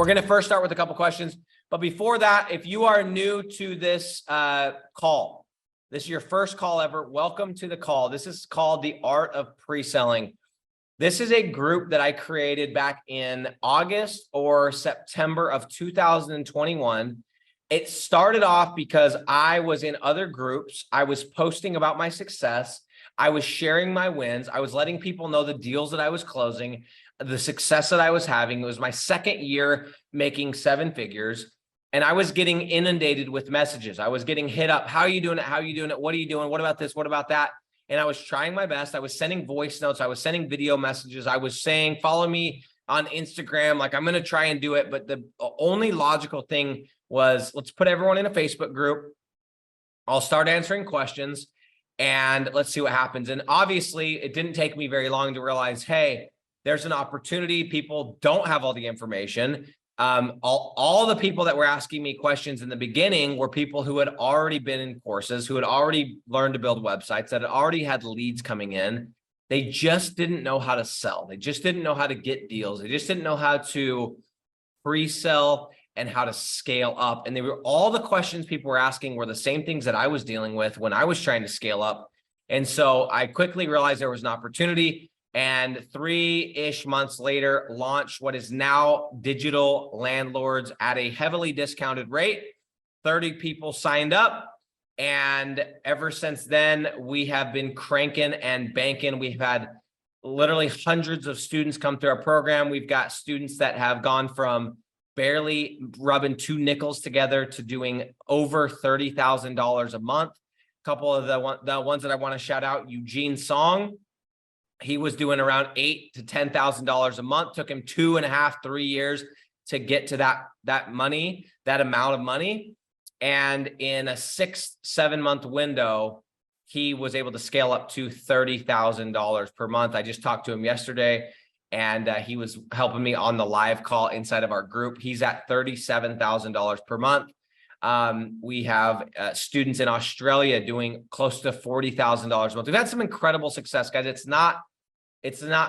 We're going to first start with a couple questions. But before that, if you are new to this call, this is your first call ever, welcome to the call. This is called the Art of Pre-Selling. This is a group that I created back in August or September of 2021. It started off because I was in other groups. I was posting about my success. I was sharing my wins. I was letting people know the deals that I was closing, the success that I was having. It was my second year making 7 figures. And I was getting inundated with messages. I was getting hit up. How are you doing it? How are you doing it? What are you doing? What about this? What about that? And I was trying my best. I was sending voice notes. I was sending video messages. I was saying, follow me on Instagram. Like, I'm going to try and do it. But the only logical thing was, let's put everyone in a Facebook group. I'll start answering questions and let's see what happens. And obviously it didn't take me very long to realize, hey, there's an opportunity. People don't have all the information. All the people that were asking me questions in the beginning were people who had already been in courses, who had already learned to build websites, that had already had leads coming in. They just didn't know how to sell. They just didn't know how to get deals. They just didn't know how to pre-sell and how to scale up. And they were, all the questions people were asking were the same things that I was dealing with when I was trying to scale up. And so I quickly realized there was an opportunity. And 3-ish months later, launched what is now Digital Landlords at a heavily discounted rate. 30 people signed up. And ever since then, we have been cranking and banking. We've had literally hundreds of students come through our program. We've got students that have gone from barely rubbing 2 nickels together to doing over $30,000 a month. A couple of the ones that I want to shout out, Eugene Song. He was doing around $8,000 to $10,000 a month. Took him 2.5, 3 years to get to that money, that amount of money. And in a 6-7 month window, he was able to scale up to $30,000 per month. I just talked to him yesterday, and he was helping me on the live call inside of our group. He's at $37,000 per month. We have students in Australia doing close to $40,000 a month. We've had some incredible success, guys. It's not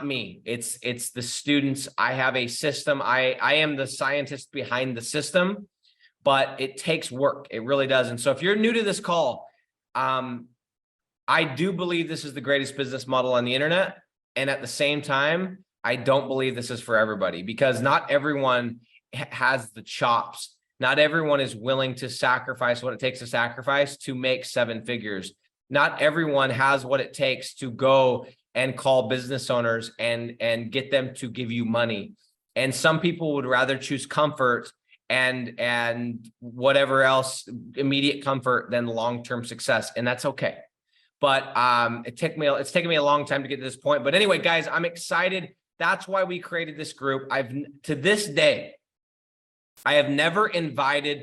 me. It's the students. I have a system. I am the scientist behind the system, but it takes work. It really does. And so if you're new to this call, I do believe this is the greatest business model on the internet. And at the same time, I don't believe this is for everybody, because not everyone has the chops. Not everyone is willing to sacrifice what it takes to sacrifice to make 7 figures. Not everyone has what it takes to go and call business owners and get them to give you money. And some people would rather choose comfort and whatever else, immediate comfort, than long-term success. And that's okay. But it's taken me a long time to get to this point. But anyway, guys, I'm excited. That's why we created this group. To this day, I have never invited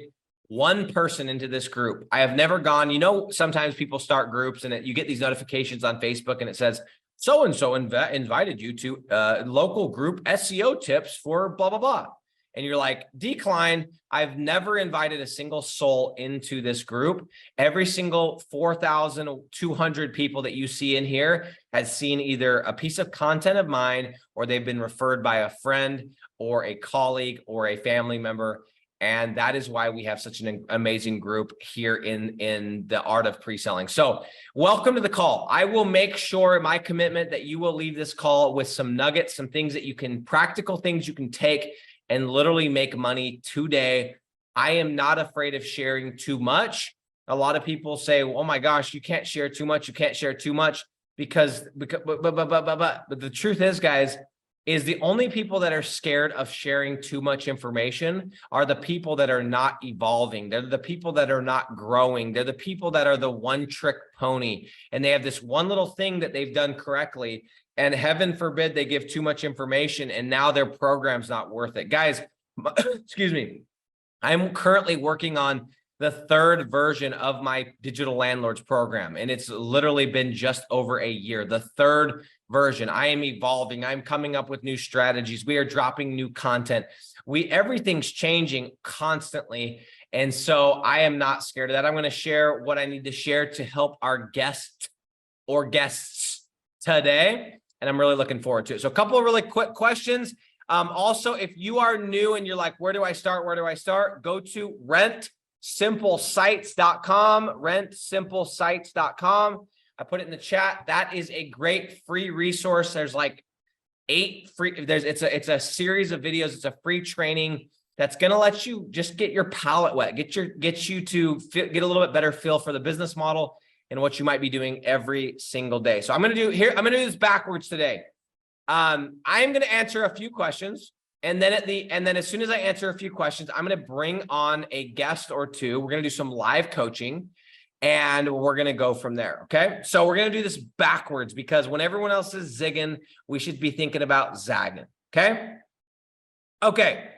one person into this group. I have never gone, sometimes people start groups and you get these notifications on Facebook and it says, so-and-so invited you to local group SEO tips for blah, blah, blah. And you're like, decline. I've never invited a single soul into this group. Every single 4,200 people that you see in here has seen either a piece of content of mine, or they've been referred by a friend or a colleague or a family member. And that is why we have such an amazing group here in the Art of Pre-Selling. So welcome to the call. I will make sure, my commitment, that you will leave this call with some nuggets, some things that you can, practical things you can take and literally make money today. I am not afraid of sharing too much. A lot of people say, oh my gosh, you can't share too much. You can't share too much but the truth is, guys, is the only people that are scared of sharing too much information are the people that are not evolving. They're the people that are not growing. They're the people that are the one-trick pony, and they have this one little thing that they've done correctly, and heaven forbid they give too much information and now their program's not worth it. Guys, excuse me. I'm currently working on the 3rd version of my Digital Landlords program, and it's literally been just over a year. The 3rd version. I am evolving. I'm coming up with new strategies. We are dropping new content. Everything's changing constantly. And so I am not scared of that. I'm going to share what I need to share to help our guests today. And I'm really looking forward to it. So a couple of really quick questions. Also, if you are new and you're like, where do I start? Where do I start? Go to rentsimplesites.com, rentsimplesites.com. I put it in the chat. That is a great free resource. There's like 8 free, it's a series of videos. It's a free training that's going to let you just get your palate wet, get you to get a little bit better feel for the business model and what you might be doing every single day. So I'm going to do this backwards today. I am going to answer a few questions, and then as soon as I answer a few questions, I'm going to bring on a guest or two. We're going to do some live coaching, and we're going to go from there. Okay. So we're going to do this backwards because when everyone else is zigging, we should be thinking about zagging. Okay. Okay.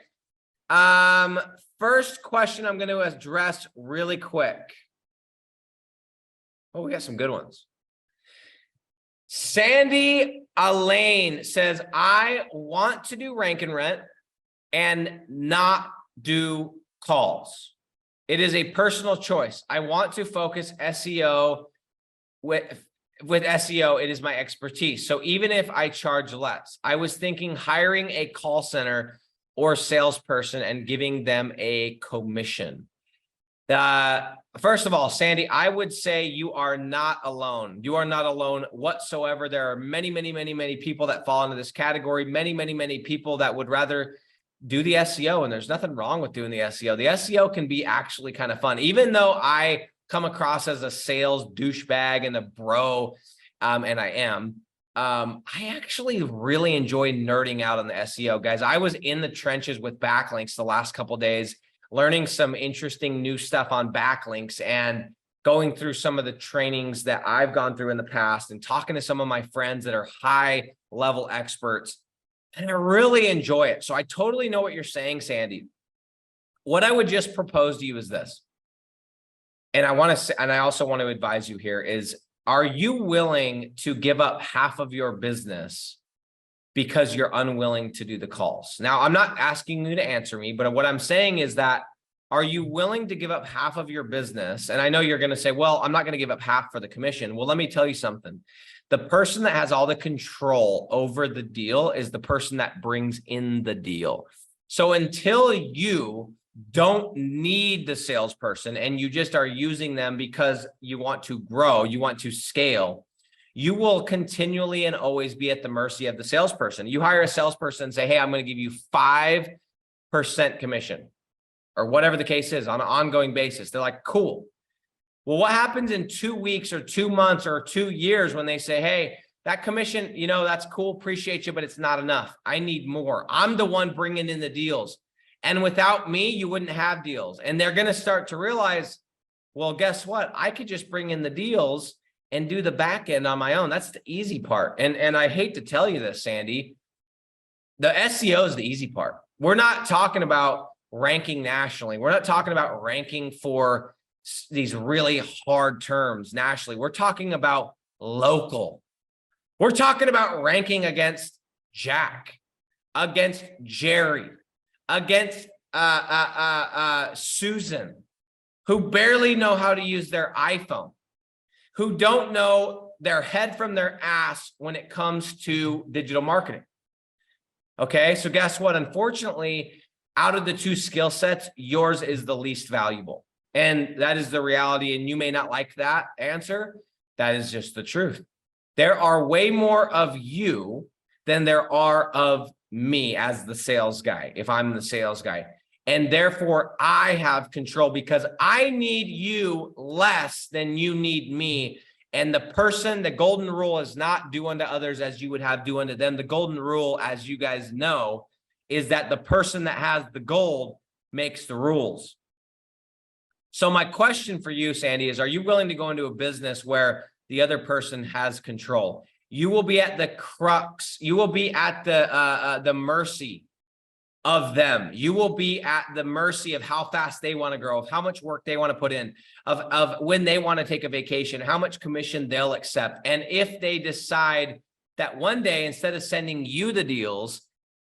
First question I'm going to address really quick. Oh, we got some good ones. Sandy Elaine says, I want to do rank and rent and not do calls. It is a personal choice. I want to focus SEO with SEO. It is my expertise. So even if I charge less, I was thinking hiring a call center or salesperson and giving them a commission. First of all, Sandy, I would say you are not alone. You are not alone whatsoever. There are many, many, many, many people that fall into this category. Many, many, many people that would rather do the SEO, and there's nothing wrong with doing the SEO. The SEO can be actually kind of fun, even though I come across as a sales douchebag and a bro, and I am. I actually really enjoy nerding out on the SEO, guys. I was in the trenches with backlinks the last couple of days, learning some interesting new stuff on backlinks and going through some of the trainings that I've gone through in the past and talking to some of my friends that are high level experts. And I really enjoy it. So I totally know what you're saying, Sandy. What I would just propose to you is this. And I also want to advise you here is, are you willing to give up half of your business because you're unwilling to do the calls? Now, I'm not asking you to answer me, but what I'm saying is that, are you willing to give up half of your business? And I know you're going to say, well, I'm not going to give up half for the commission. Well, let me tell you something. The person that has all the control over the deal is the person that brings in the deal. So until you don't need the salesperson and you just are using them because you want to grow, you want to scale, you will continually and always be at the mercy of the salesperson. You hire a salesperson and say, hey, I'm going to give you 5% commission or whatever the case is on an ongoing basis. They're like, cool. Well, what happens in 2 weeks or 2 months or 2 years when they say, hey, that commission, that's cool, appreciate you, but it's not enough. I need more. I'm the one bringing in the deals. And without me, you wouldn't have deals. And they're going to start to realize, well, guess what? I could just bring in the deals and do the back end on my own. That's the easy part. And I hate to tell you this, Sandy, the SEO is the easy part. We're not talking about ranking nationally. We're not talking about ranking for these really hard terms nationally. We're talking about local. We're talking about ranking against Jack, against Jerry, against Susan, who barely know how to use their iPhone, who don't know their head from their ass when it comes to digital marketing. Okay, so guess what? Unfortunately, out of the 2 skill sets, yours is the least valuable. And that is the reality. And you may not like that answer. That is just the truth. There are way more of you than there are of me as the sales guy, if I'm the sales guy. And therefore, I have control because I need you less than you need me. And the golden rule is not do unto others as you would have do unto them. The golden rule, as you guys know, is that the person that has the gold makes the rules. So my question for you, Sandy, is, are you willing to go into a business where the other person has control? You will be at the crux. You will be at the mercy of them. You will be at the mercy of how fast they want to grow, of how much work they want to put in, of when they want to take a vacation, how much commission they'll accept. And if they decide that one day, instead of sending you the deals,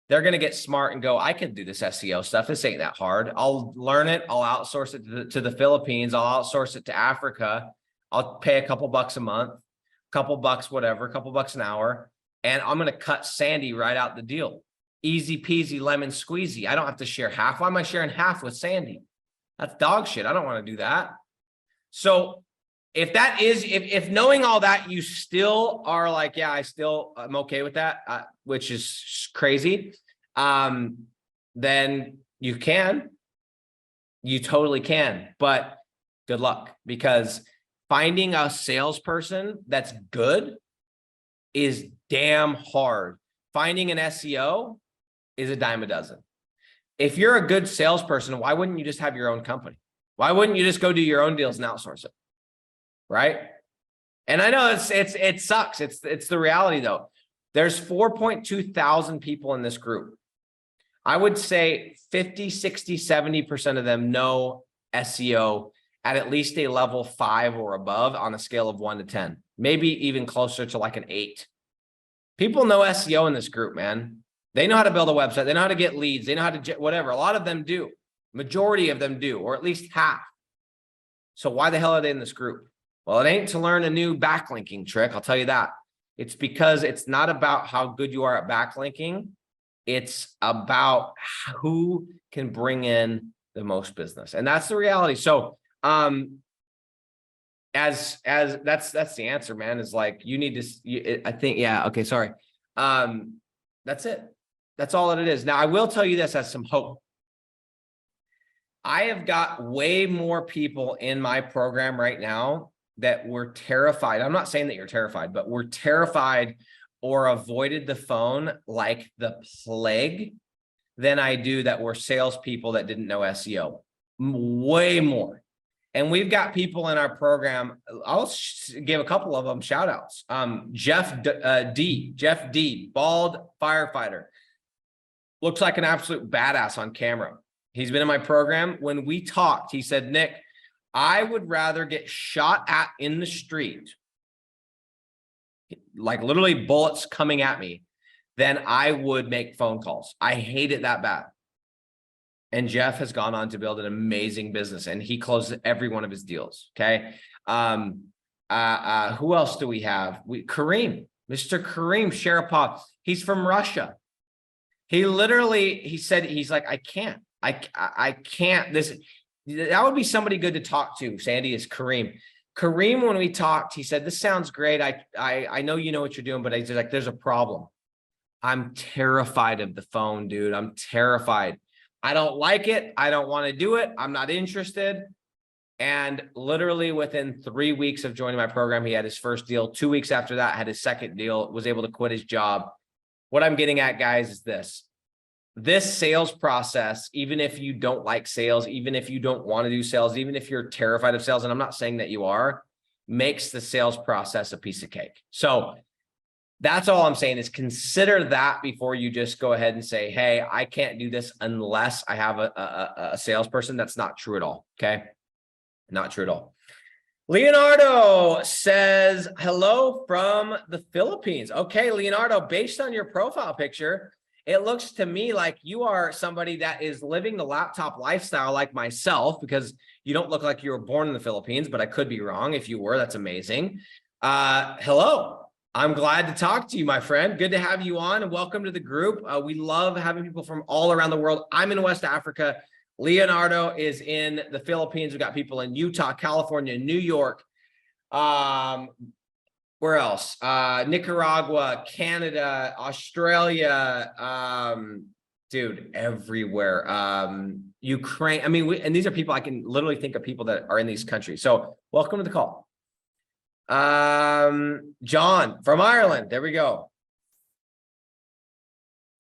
they're going to get smart and go, I can do this SEO stuff. This ain't that hard. I'll learn it. I'll outsource it to the Philippines. I'll outsource it to Africa. I'll pay a couple bucks a month, couple bucks, whatever, couple bucks an hour. And I'm going to cut Sandy right out the deal. Easy peasy lemon squeezy. I don't have to share half. Why am I sharing half with Sandy? That's dog shit. I don't want to do that. So if that is, if knowing all that, you still are like, yeah, I'm okay with that, which is crazy. Then you totally can, but good luck, because finding a salesperson that's good is damn hard. Finding an SEO is a dime a dozen. If you're a good salesperson, why wouldn't you just have your own company? Why wouldn't you just go do your own deals and outsource it? Right? And I know it sucks. It's the reality though. There's 4.2 thousand people in this group. I would say 50, 60, 70% of them know SEO at least a level 5 or above on a scale of 1 to 10, maybe even closer to like an 8. People know SEO in this group, man. They know how to build a website. They know how to get leads. They know how to whatever. A lot of them do. Majority of them do, or at least half. So why the hell are they in this group? Well, it ain't to learn a new backlinking trick. I'll tell you that. It's because it's not about how good you are at backlinking. It's about who can bring in the most business. And that's the reality. So, as that's the answer, man, is like, you need to, I think, yeah. Okay. Sorry. That's it. That's all that it is. Now I will tell you this as some hope. I have got way more people in my program right now that were terrified. I'm not saying that you're terrified, but we're terrified or avoided the phone like the plague than I do that were salespeople that didn't know SEO. Way more. And we've got people in our program. I'll give a couple of them shout outs. Jeff D, bald firefighter. Looks like an absolute badass on camera. He's been in my program. When we talked, he said, Nick, I would rather get shot at in the street, like literally bullets coming at me, than I would make phone calls. I hate it that bad. And Jeff has gone on to build an amazing business, and he closes every one of his deals. Okay. Who else do we have? Kareem, Mr. Kareem Sharapov. He's from Russia. He said, he's like, I can't. That would be somebody good to talk to, Sandy, is Kareem. Kareem, when we talked, he said, this sounds great. I know you know what you're doing, but he's like, there's a problem. I'm terrified of the phone, dude. I'm terrified. I don't like it. I don't want to do it. I'm not interested. And literally within 3 weeks of joining my program, he had his first deal. 2 weeks after that, had his second deal, was able to quit his job. What I'm getting at, guys, is this sales process, even if you don't like sales, even if you don't want to do sales, even if you're terrified of sales, and I'm not saying that you are, makes the sales process a piece of cake. So that's all I'm saying, is consider that before you just go ahead and say, hey, I can't do this unless I have a salesperson. That's not true at all. Okay. Not true at all. Leonardo says, hello from the Philippines. Okay, Leonardo, based on your profile picture, it looks to me like you are somebody that is living the laptop lifestyle like myself, because you don't look like you were born in the Philippines, but I could be wrong. If you were, that's amazing. Hello. I'm glad to talk to you, my friend. Good to have you on, and welcome to the group. We love having people from all around the world. I'm in West Africa. Leonardo is in the Philippines. We've got people in Utah, California, New York. Where else? Nicaragua, Canada, Australia, dude, everywhere. Ukraine. I mean, and these are people, I can literally think of people that are in these countries. So welcome to the call. John from Ireland. There we go.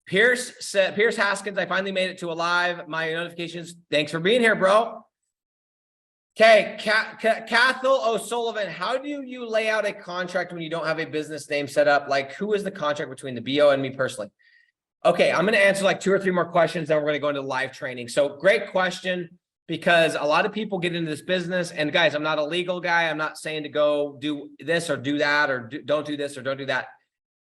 Pierce Haskins, I finally made it to a live. My notifications. Thanks for being here, bro. Okay, Cathal O'Sullivan, how do you lay out a contract when you don't have a business name set up? Like, who is the contract between the BO and me personally? Okay, I'm going to answer like 2 or 3 more questions, then we're going to go into live training. So great question, because a lot of people get into this business, and guys, I'm not a legal guy. I'm not saying to go do this or do that, or don't do this or don't do that.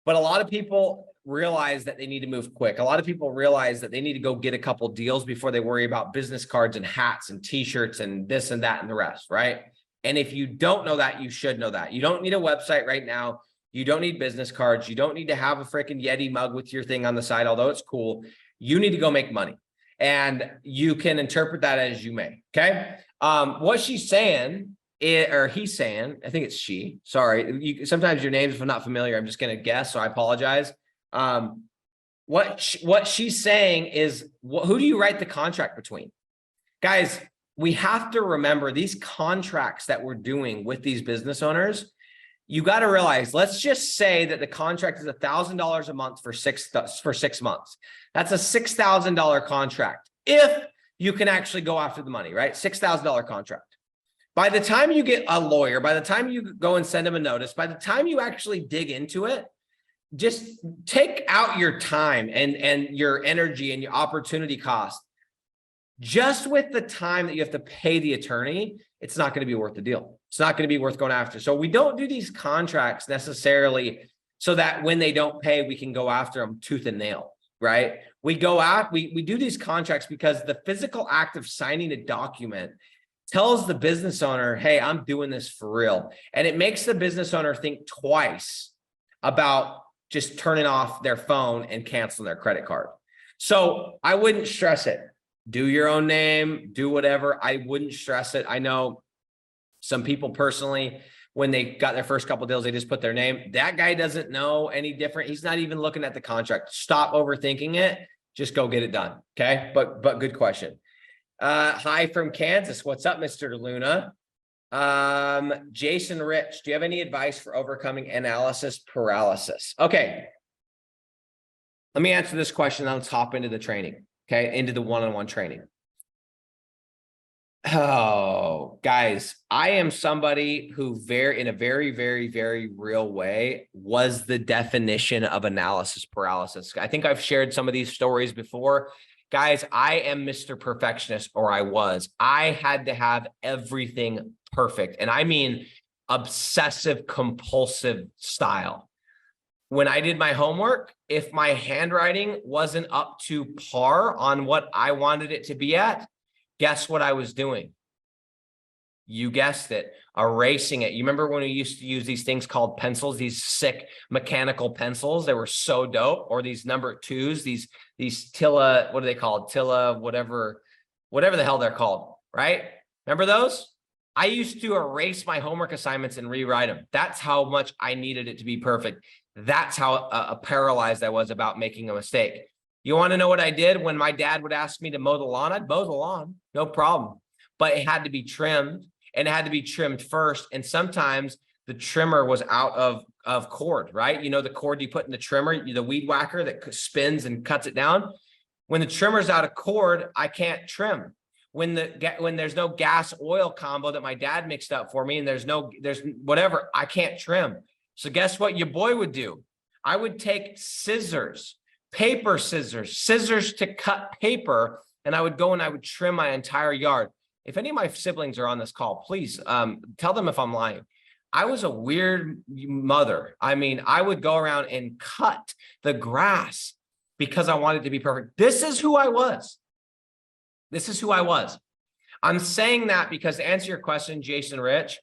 But a lot of people realize that they need to move quick. A lot of people realize that they need to go get a couple deals before they worry about business cards and hats and t-shirts and this and that and the rest, right? And if you don't know that, you should know that. You don't need a website right now. You don't need business cards. You don't need to have a freaking Yeti mug with your thing on the side, although it's cool. You need to go make money. And you can interpret that as you may. Okay. What she's saying, or he's saying, I think it's she. Sorry. Sometimes your names, if I'm not familiar, I'm just going to guess. So I apologize. What she's saying is, who do you write the contract between? Guys, we have to remember these contracts that we're doing with these business owners. You got to realize, let's just say that the contract is $1,000 a month for 6 months. That's a $6,000 contract. If you can actually go after the money, right? $6,000 contract. By the time you get a lawyer, by the time you go and send them a notice, by the time you actually dig into it, just take out your time and your energy and your opportunity cost. Just with the time that you have to pay the attorney, it's not going to be worth the deal. It's not going to be worth going after. So we don't do these contracts necessarily so that when they don't pay, we can go after them tooth and nail, right? We do these contracts because the physical act of signing a document tells the business owner, hey, I'm doing this for real. And it makes the business owner think twice about just turning off their phone and canceling their credit card. So I wouldn't stress it. Do your own name, do whatever. I wouldn't stress it. I know some people personally, when they got their first couple of deals, they just put their name. That guy doesn't know any different. He's not even looking at the contract. Stop overthinking it. Just go get it done. Okay. But good question. Hi from Kansas. What's up, Mr. Luna? Jason Rich, do you have any advice for overcoming analysis paralysis? Okay. Let me answer this question. Let's hop into the training. Okay. Into the one-on-one training. Oh, guys, I am somebody who in a very, very, very real way was the definition of analysis paralysis. I think I've shared some of these stories before. Guys, I am Mr. Perfectionist, or I was. I had to have everything perfect. And I mean obsessive compulsive style. When I did my homework, if my handwriting wasn't up to par on what I wanted it to be at, guess what I was doing? You guessed it, erasing it. You remember when we used to use these things called pencils, these sick mechanical pencils? They were so dope. Or these number 2s, these Tilla, what are they called? Tilla, whatever the hell they're called, right? Remember those? I used to erase my homework assignments and rewrite them. That's how much I needed it to be perfect. That's how paralyzed I was about making a mistake. You want to know what I did when my dad would ask me to mow the lawn? I'd mow the lawn, no problem. But it had to be trimmed, and it had to be trimmed first. And sometimes the trimmer was out of cord, right? You know, the cord you put in the trimmer, the weed whacker that spins and cuts it down. When the trimmer's out of cord, I can't trim. When there's no gas oil combo that my dad mixed up for me, and there's whatever, I can't trim. So guess what your boy would do? I would take scissors, paper scissors to cut paper, and I would go and I would trim my entire yard. If any of my siblings are on this call, please tell them if I'm lying. I was a weird mother. I mean, I would go around and cut the grass because I wanted it to be perfect. This is who I was. This is who I was. I'm saying that because to answer your question, Jason Rich,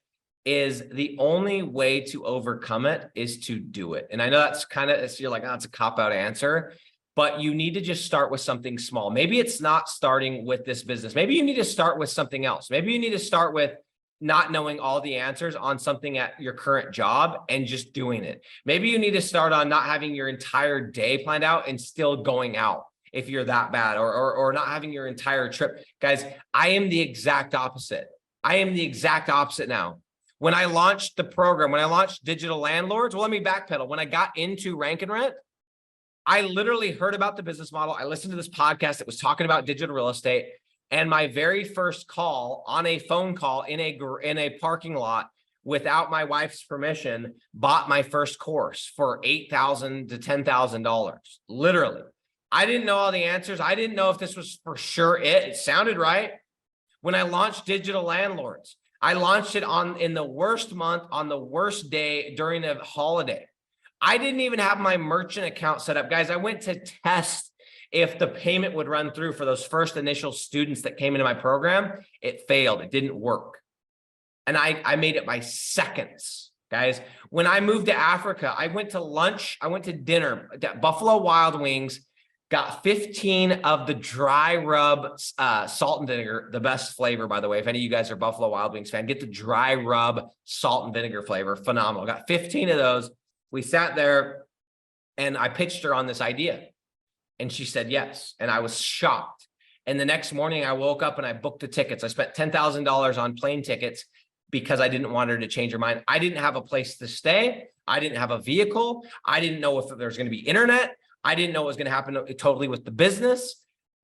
is the only way to overcome it is to do it. And I know that's you're like, oh, that's a cop-out answer, but you need to just start with something small. Maybe it's not starting with this business. Maybe you need to start with something else. Maybe you need to start with not knowing all the answers on something at your current job and just doing it. Maybe you need to start on not having your entire day planned out and still going out if you're that bad, or not having your entire trip. Guys, I am the exact opposite. I am the exact opposite now. When I launched the program, when I launched Digital Landlords, well, let me backpedal. When I got into Rank and Rent, I literally heard about the business model. I listened to this podcast that was talking about digital real estate. And my very first call on a phone call in a parking lot without my wife's permission, bought my first course for $8,000 to $10,000. Literally. I didn't know all the answers. I didn't know if this was for sure it. It sounded right. When I launched Digital Landlords, I launched it in the worst month, on the worst day during a holiday. I didn't even have my merchant account set up. Guys, I went to test if the payment would run through for those first initial students that came into my program. It failed. It didn't work. And I made it by seconds. guys. When I moved to Africa, I went to lunch, I went to dinner at Buffalo Wild Wings, got 15 of the dry rub salt and vinegar, the best flavor, by the way. If any of you guys are Buffalo Wild Wings fan, get the dry rub salt and vinegar flavor, phenomenal. Got 15 of those. We sat there and I pitched her on this idea and she said yes. And I was shocked. And the next morning I woke up and I booked the tickets. I spent $10,000 on plane tickets because I didn't want her to change her mind. I didn't have a place to stay. I didn't have a vehicle. I didn't know if there was going to be internet. I didn't know what was going to happen totally with the business.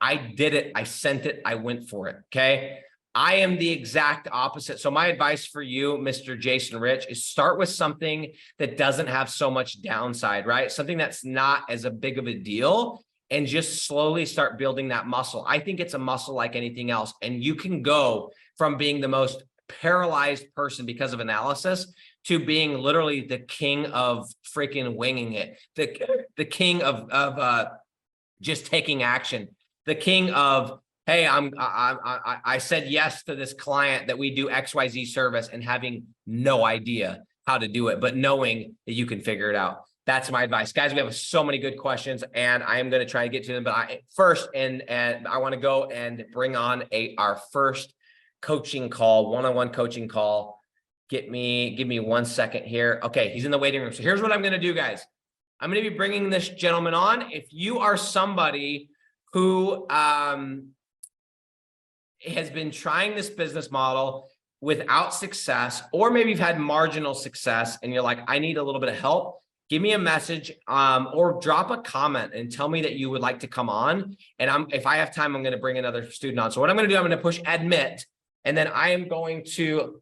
I did it. I sent it. I went for it. Okay. I am the exact opposite. So my advice for you, Mr. Jason Rich, is start with something that doesn't have so much downside, right? Something that's not as a big of a deal, and just slowly start building that muscle. I think it's a muscle like anything else. And you can go from being the most paralyzed person because of analysis to being literally the king of freaking winging it, the king of just taking action, the king of, hey, I said yes to this client that we do XYZ service and having no idea how to do it, but knowing that you can figure it out. That's my advice, guys. We have so many good questions, and I am going to try to get to them. But I want to go and bring on our first coaching call, one-on-one coaching call. Give me 1 second here. Okay, he's in the waiting room. So here's what I'm going to do, guys. I'm going to be bringing this gentleman on. If you are somebody who has been trying this business model without success, or maybe you've had marginal success and you're like, I need a little bit of help, give me a message or drop a comment and tell me that you would like to come on. And if I have time, I'm going to bring another student on. So what I'm going to do, I'm going to push admit, and then I am going to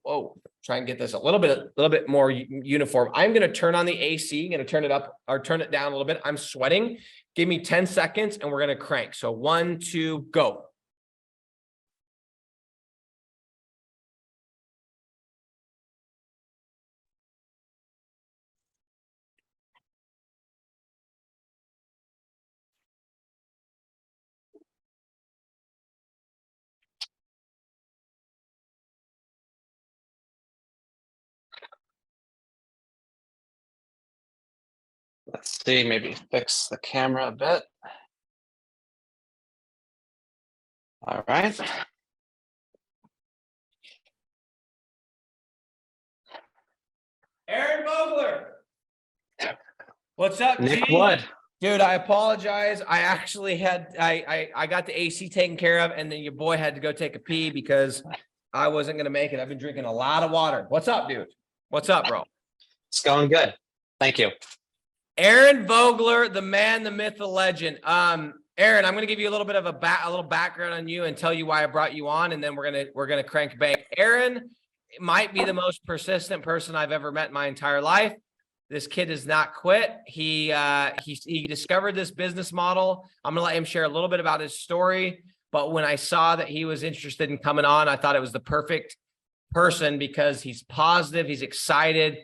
try and get this a little bit more uniform. I'm going to turn on the AC, I'm going to turn it up or turn it down a little bit. I'm sweating. Give me 10 seconds and we're going to crank. So 1, 2, go. Let's see, maybe fix the camera a bit. All right. Aaron Voegler. What's up, Nick G? Wood. Dude, I apologize. I actually had, I got the AC taken care of, and then your boy had to go take a pee because I wasn't going to make it. I've been drinking a lot of water. What's up, dude? What's up, bro? It's going good. Thank you. Aaron Voegler, the man, the myth, the legend. Aaron, I'm going to give you a little bit of a little background on you and tell you why I brought you on, and then we're going to crank bank. Aaron might be the most persistent person I've ever met in my entire life. This kid does not quit. He discovered this business model. I'm going to let him share a little bit about his story. But when I saw that he was interested in coming on, I thought it was the perfect person because he's positive, he's excited.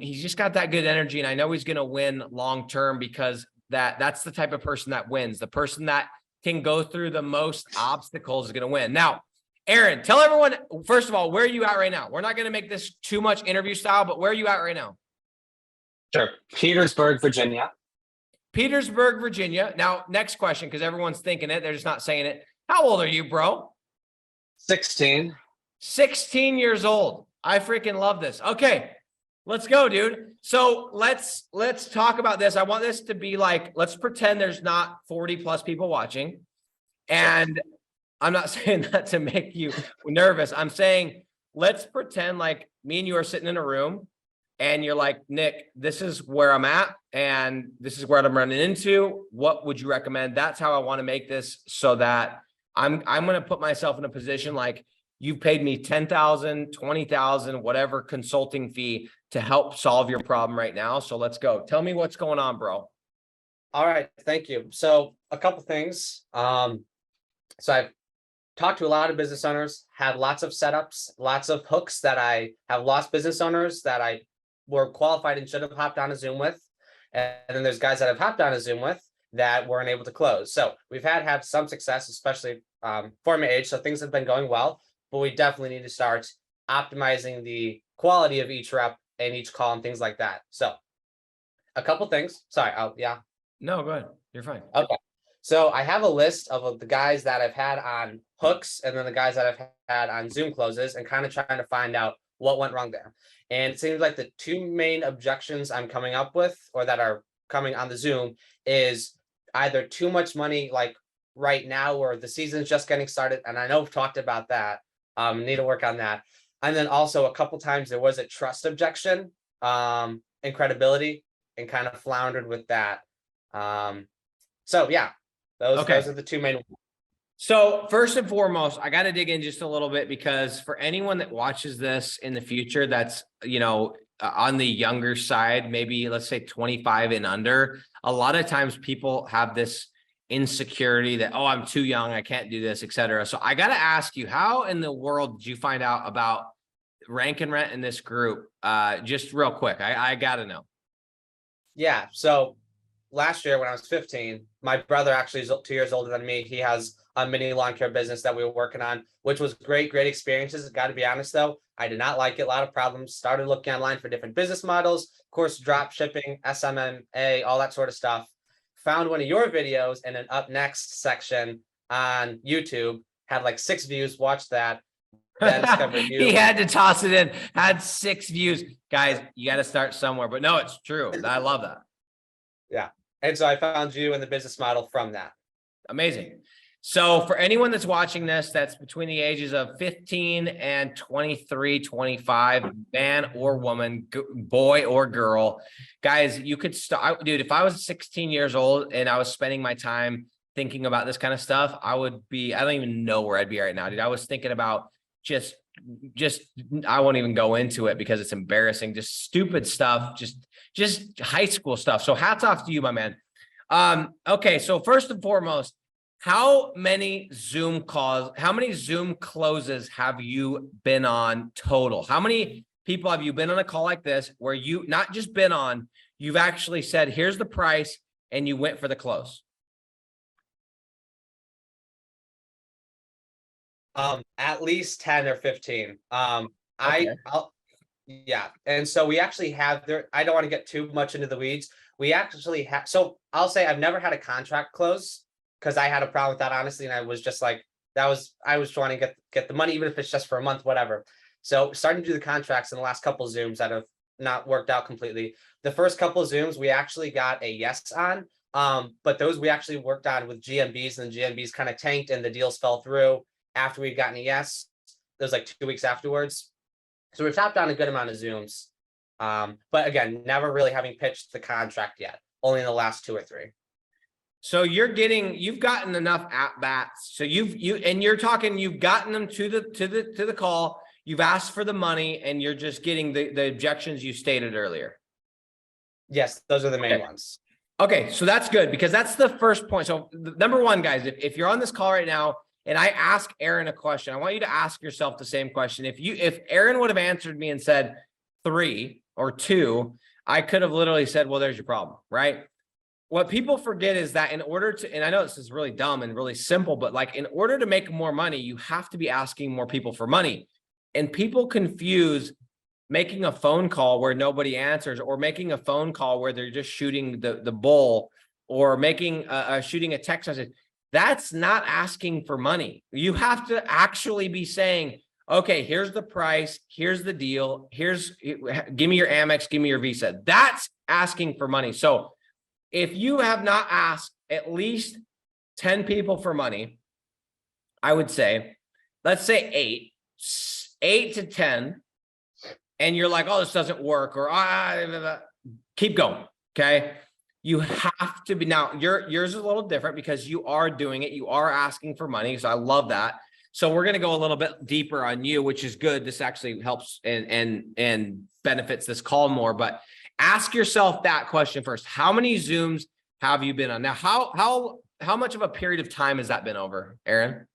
He's just got that good energy, and I know he's going to win long term because that's the type of person that wins. The person that can go through the most obstacles is going to win. Now, Aaron, tell everyone, first of all, where are you at right now? We're not going to make this too much interview style, but where are you at right now? Sure. Petersburg, Virginia. Petersburg, Virginia. Now, next question, because everyone's thinking it. They're just not saying it. How old are you, bro? 16. 16 years old. I freaking love this. Okay, let's go, dude. So let's talk about this. I want this to be like, let's pretend there's not 40 plus people watching. And I'm not saying that to make you nervous. I'm saying, let's pretend like me and you are sitting in a room and you're like, Nick, this is where I'm at and this is where I'm running into. What would you recommend? That's how I want to make this so that I'm going to put myself in a position like you've paid me $10,000, $20,000, whatever consulting fee to help solve your problem right now. So let's go. Tell me what's going on, bro. All right. Thank you. So a couple things. So I've talked to a lot of business owners, had lots of setups, lots of hooks that I have lost business owners that I were qualified and should have hopped on a Zoom with. And then there's guys that I've hopped on a Zoom with that weren't able to close. So we've had some success, especially for my age. So things have been going well, but we definitely need to start optimizing the quality of each rep in each call and things like that. So a couple things. Sorry. Yeah. No, go ahead. You're fine. Okay. So I have a list of the guys that I've had on hooks and then the guys that I've had on Zoom closes and kind of trying to find out what went wrong there. And it seems like the two main objections I'm coming up with or that are coming on the Zoom is either too much money like right now or the season's just getting started. And I know we've talked about that. Need to work on that. And then also a couple times there was a trust objection and credibility and kind of floundered with that. So yeah, those are the two main. So first and foremost, I got to dig in just a little bit because for anyone that watches this in the future, that's, on the younger side, maybe let's say 25 and under, a lot of times people have this insecurity that, oh, I'm too young, I can't do this, etc. So I got to ask you, how in the world did you find out about Rank and Rent in this group? Just real quick, I got to know. Yeah. So last year when I was 15, my brother actually is 2 years older than me. He has a mini lawn care business that we were working on, which was great experiences. Got to be honest though, I did not like it. A lot of problems. Started looking online for different business models, of course, drop shipping, SMMA, all that sort of stuff. Found one of your videos in an up next section on YouTube, had like 6 views, watched that. Then discovered you. He had to toss it in, had 6 views. Guys, you got to start somewhere, but no, it's true. I love that. Yeah. And so I found you and the business model from that. Amazing. So for anyone that's watching this, that's between the ages of 15 and 23, 25, man or woman, boy or girl, guys, you could start, dude, if I was 16 years old and I was spending my time thinking about this kind of stuff, I don't even know where I'd be right now, dude. I was thinking about just, I won't even go into it because it's embarrassing, just stupid stuff, just high school stuff. So hats off to you, my man. Okay. So first and foremost, how many Zoom closes have you been on total? How many people have you been on a call like this where you not just been on, you've actually said, here's the price and you went for the close? At least 10 or 15. Okay. Yeah. And so we actually have there, I don't want to get too much into the weeds. We actually have, so I'll say I've never had a contract close because I had a problem with that, honestly. And I was just like, I was trying to get the money, even if it's just for a month, whatever. So starting to do the contracts in the last couple of Zooms that have not worked out completely. The first couple of Zooms, we actually got a yes on, but those we actually worked on with GMBs and the GMBs kind of tanked and the deals fell through after we'd gotten a yes. It was like 2 weeks afterwards. So we've tapped on a good amount of Zooms. But again, never really having pitched the contract yet, only in the last 2 or 3. So you've gotten enough at bats. So you're talking, you've gotten them to the call. You've asked for the money and you're just getting the objections you stated earlier. Yes, those are the main ones. Okay. So that's good because that's the first point. So number one, guys, if you're on this call right now and I ask Aaron a question, I want you to ask yourself the same question. If Aaron would have answered me and said 3 or 2, I could have literally said, well, there's your problem, right? What people forget is that in order to, and I know this is really dumb and really simple, but like in order to make more money, you have to be asking more people for money. And people confuse making a phone call where nobody answers or making a phone call where they're just shooting the bull or making shooting a text message. That's not asking for money. You have to actually be saying, okay, here's the price. Here's the deal. Give me your Amex, give me your Visa. That's asking for money. So if you have not asked at least 10 people for money, I would say, let's say 8 to 10, and you're like, oh, this doesn't work, or keep going, okay? You have to be, now yours is a little different because you are doing it. You are asking for money, so I love that. So we're going to go a little bit deeper on you, which is good. This actually helps and benefits this call more, but ask yourself that question first. How many Zooms have you been on? Now, how much of a period of time has that been over, Aaron?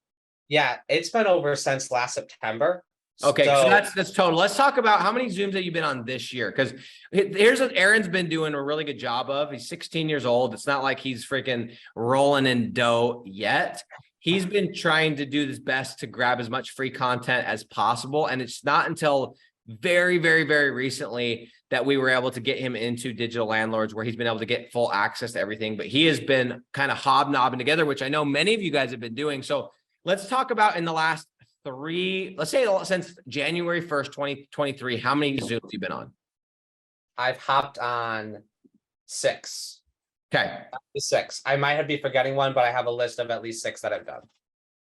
Yeah, it's been over since last September. Okay, so that's total. Let's talk about how many Zooms have you been on this year? Because here's what Aaron's been doing a really good job of. He's 16 years old. It's not like he's freaking rolling in dough yet. He's been trying to do his best to grab as much free content as possible. And it's not until very, very, very recently that we were able to get him into digital landlords where he's been able to get full access to everything, but he has been kind of hobnobbing together, which I know many of you guys have been doing. So let's talk about in the last let's say since January 1st, 2023, how many Zooms you've been on? I've hopped on 6. Okay. 6. I might be forgetting one, but I have a list of at least 6 that I've done.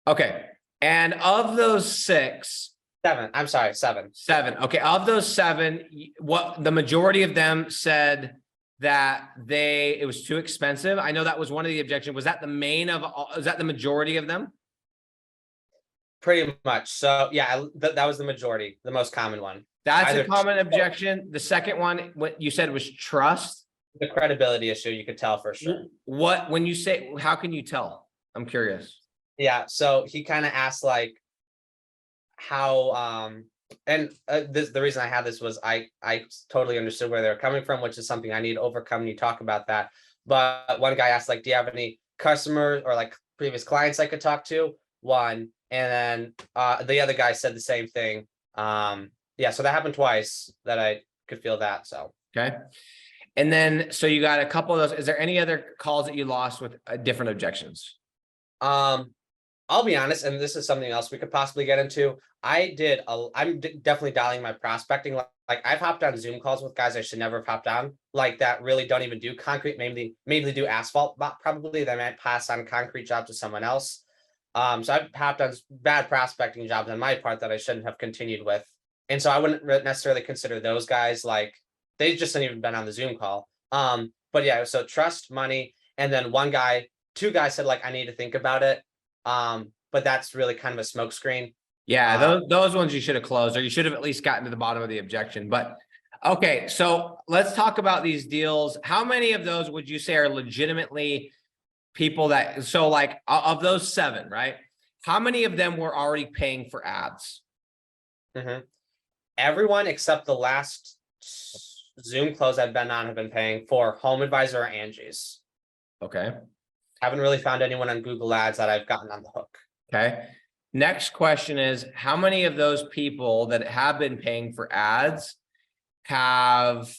Okay. And of those 6, 7. I'm sorry, 7. 7. Okay. Of those 7, what the majority of them said that it was too expensive. I know that was one of the objections. Was that is that the majority of them? Pretty much. So yeah, that was the majority, the most common one. That's a common objection. The second one, what you said was trust. The credibility issue, you could tell for sure. When you say, how can you tell? I'm curious. Yeah. So he kind of asked like how, the reason I had this was I totally understood where they're coming from, which is something I need to overcome. And you talk about that. But one guy asked like, do you have any customers or like previous clients I could talk to? One. And then the other guy said the same thing. Yeah, so that happened twice that I could feel that. So okay. And then so you got a couple of those. Is there any other calls that you lost with different objections? I'll be honest, and this is something else we could possibly get into. I'm definitely dialing my prospecting. Like I've hopped on Zoom calls with guys I should never have hopped on, like that really don't even do concrete, mainly do asphalt, but probably they might pass on concrete jobs to someone else. So I've hopped on bad prospecting jobs on my part that I shouldn't have continued with. And so I wouldn't necessarily consider those guys like they just haven't even been on the Zoom call. But yeah, so trust, money, and then 2 guys said like I need to think about it. But that's really kind of a smokescreen. Yeah, those ones you should have closed, or you should have at least gotten to the bottom of the objection. But okay, so let's talk about these deals. How many of those would you say are legitimately people that, so like of those 7, right? How many of them were already paying for ads? Mm-hmm. Everyone except the last Zoom close I've been on have been paying for Home Advisor or Angie's. Okay. Haven't really found anyone on Google Ads that I've gotten on the hook. Okay. Next question is, how many of those people that have been paying for ads have,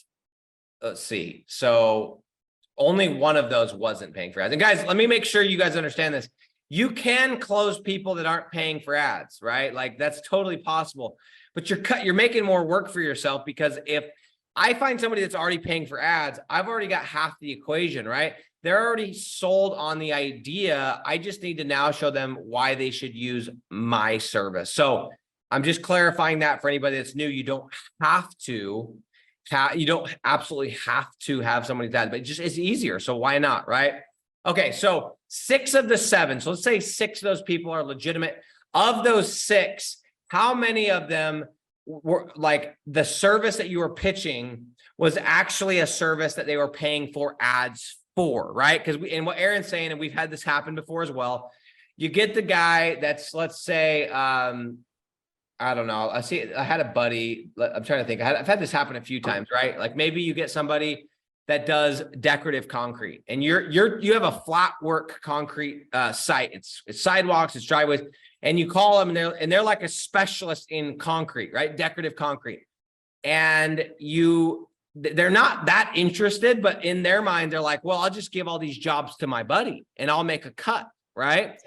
let's see. So only one of those wasn't paying for ads. And guys, let me make sure you guys understand this. You can close people that aren't paying for ads, right? Like that's totally possible, but you're making more work for yourself, because if I find somebody that's already paying for ads, I've already got half the equation, right? They're already sold on the idea. I just need to now show them why they should use my service. So I'm just clarifying that for anybody that's new. You don't have to, you don't absolutely have to have somebody that, but it just is easier. So why not, right? Okay, so 6 of the 7. So let's say 6 of those people are legitimate. Of those 6, how many of them were like the service that you were pitching was actually a service that they were paying for ads for, right? Because and what Aaron's saying, and we've had this happen before as well, you get the guy that's, let's say, I don't know. I had a buddy, I'm trying to think. I've had this happen a few times, right? Like maybe you get somebody that does decorative concrete and you have a flat work concrete site. It's sidewalks, it's driveways, and you call them and they're like a specialist in concrete, right? Decorative concrete. And they're not that interested, but in their mind, they're like, well, I'll just give all these jobs to my buddy and I'll make a cut, right?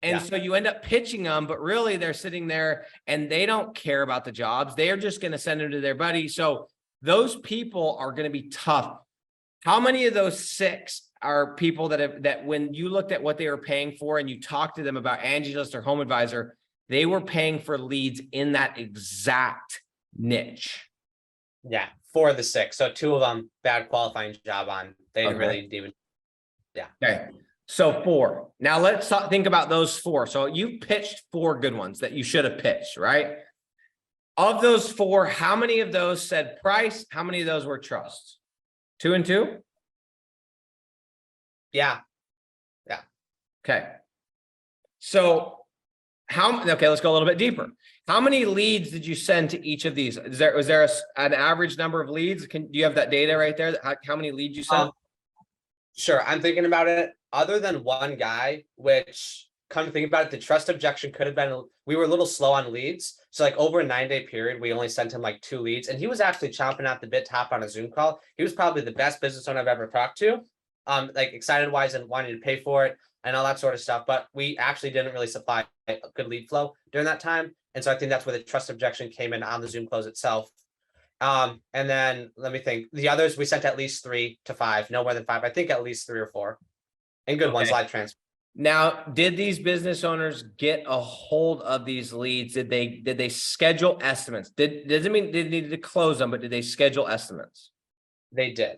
And so you end up pitching them, but really they're sitting there and they don't care about the jobs. They're just going to send them to their buddy. So those people are going to be tough. How many of those 6 are people that when you looked at what they were paying for and you talked to them about Angie's List or Home Advisor, they were paying for leads in that exact niche? Yeah, 4 of the 6. So 2 of them, bad qualifying job on. They really didn't even. Yeah. Okay. So 4. Now let's think about those 4. So you pitched 4 good ones that you should have pitched, right? Of those 4, how many of those said price? How many of those were trust? 2 and 2? Yeah. Okay. So okay, let's go a little bit deeper. How many leads did you send to each of these? Was there an average number of leads? Do you have that data right there? How many leads you sent? Sure. I'm thinking about it. Other than one guy, which come to think about it, the trust objection could have been, we were a little slow on leads. So like over a 9-day period, we only sent him like 2 leads, and he was actually chomping at the bit to hop on a Zoom call. He was probably the best business owner I've ever talked to. Like excited wise and wanting to pay for it and all that sort of stuff. But we actually didn't really supply a good lead flow during that time. And so I think that's where the trust objection came in on the Zoom close itself. And then let me think. The others we sent at least 3 to 5, no more than 5. I think at least 3 or 4. And good ones, live transfer. Now, did these business owners get a hold of these leads? Did they schedule estimates? Doesn't mean they needed to close them, but did they schedule estimates? They did.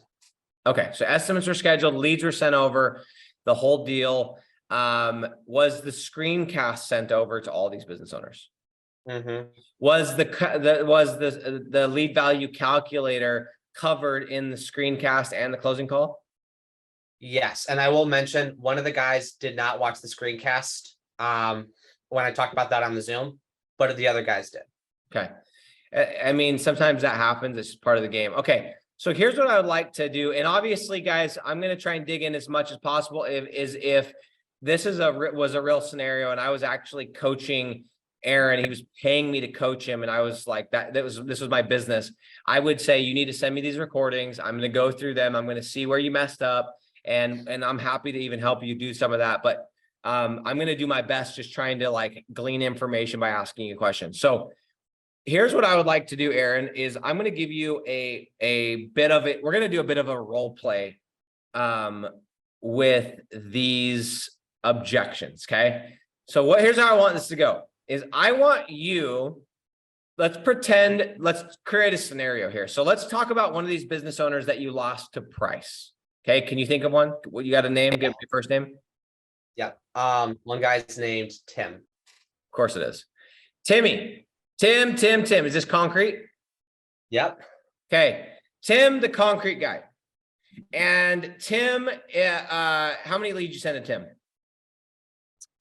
Okay, so estimates were scheduled, leads were sent over, the whole deal. Was the screencast sent over to all these business owners? Mm-hmm. Was the lead value calculator covered in the screencast and the closing call? Yes, and I will mention one of the guys did not watch the screencast when I talked about that on the Zoom, but the other guys did. Okay. I mean, sometimes that happens. It's just part of the game. Okay. So here's what I would like to do. And obviously, guys, I'm going to try and dig in as much as possible. If this was a real scenario and I was actually coaching Aaron, he was paying me to coach him, and I was like, this was my business, I would say, you need to send me these recordings. I'm going to go through them. I'm going to see where you messed up. And I'm happy to even help you do some of that. But I'm going to do my best just trying to like glean information by asking you questions. So here's what I would like to do, Aaron, is I'm going to give you a bit of it. We're going to do a bit of a role play with these objections. Okay. So here's how I want this to go is I want you, let's create a scenario here. So let's talk about one of these business owners that you lost to price. Okay, can you think of one? What you got a name? Give me your first name. Yeah. One guy's named Tim. Of course it is. Timmy. Tim. Is this concrete? Yep. Okay. Tim, the concrete guy. And Tim, how many leads you sent to Tim?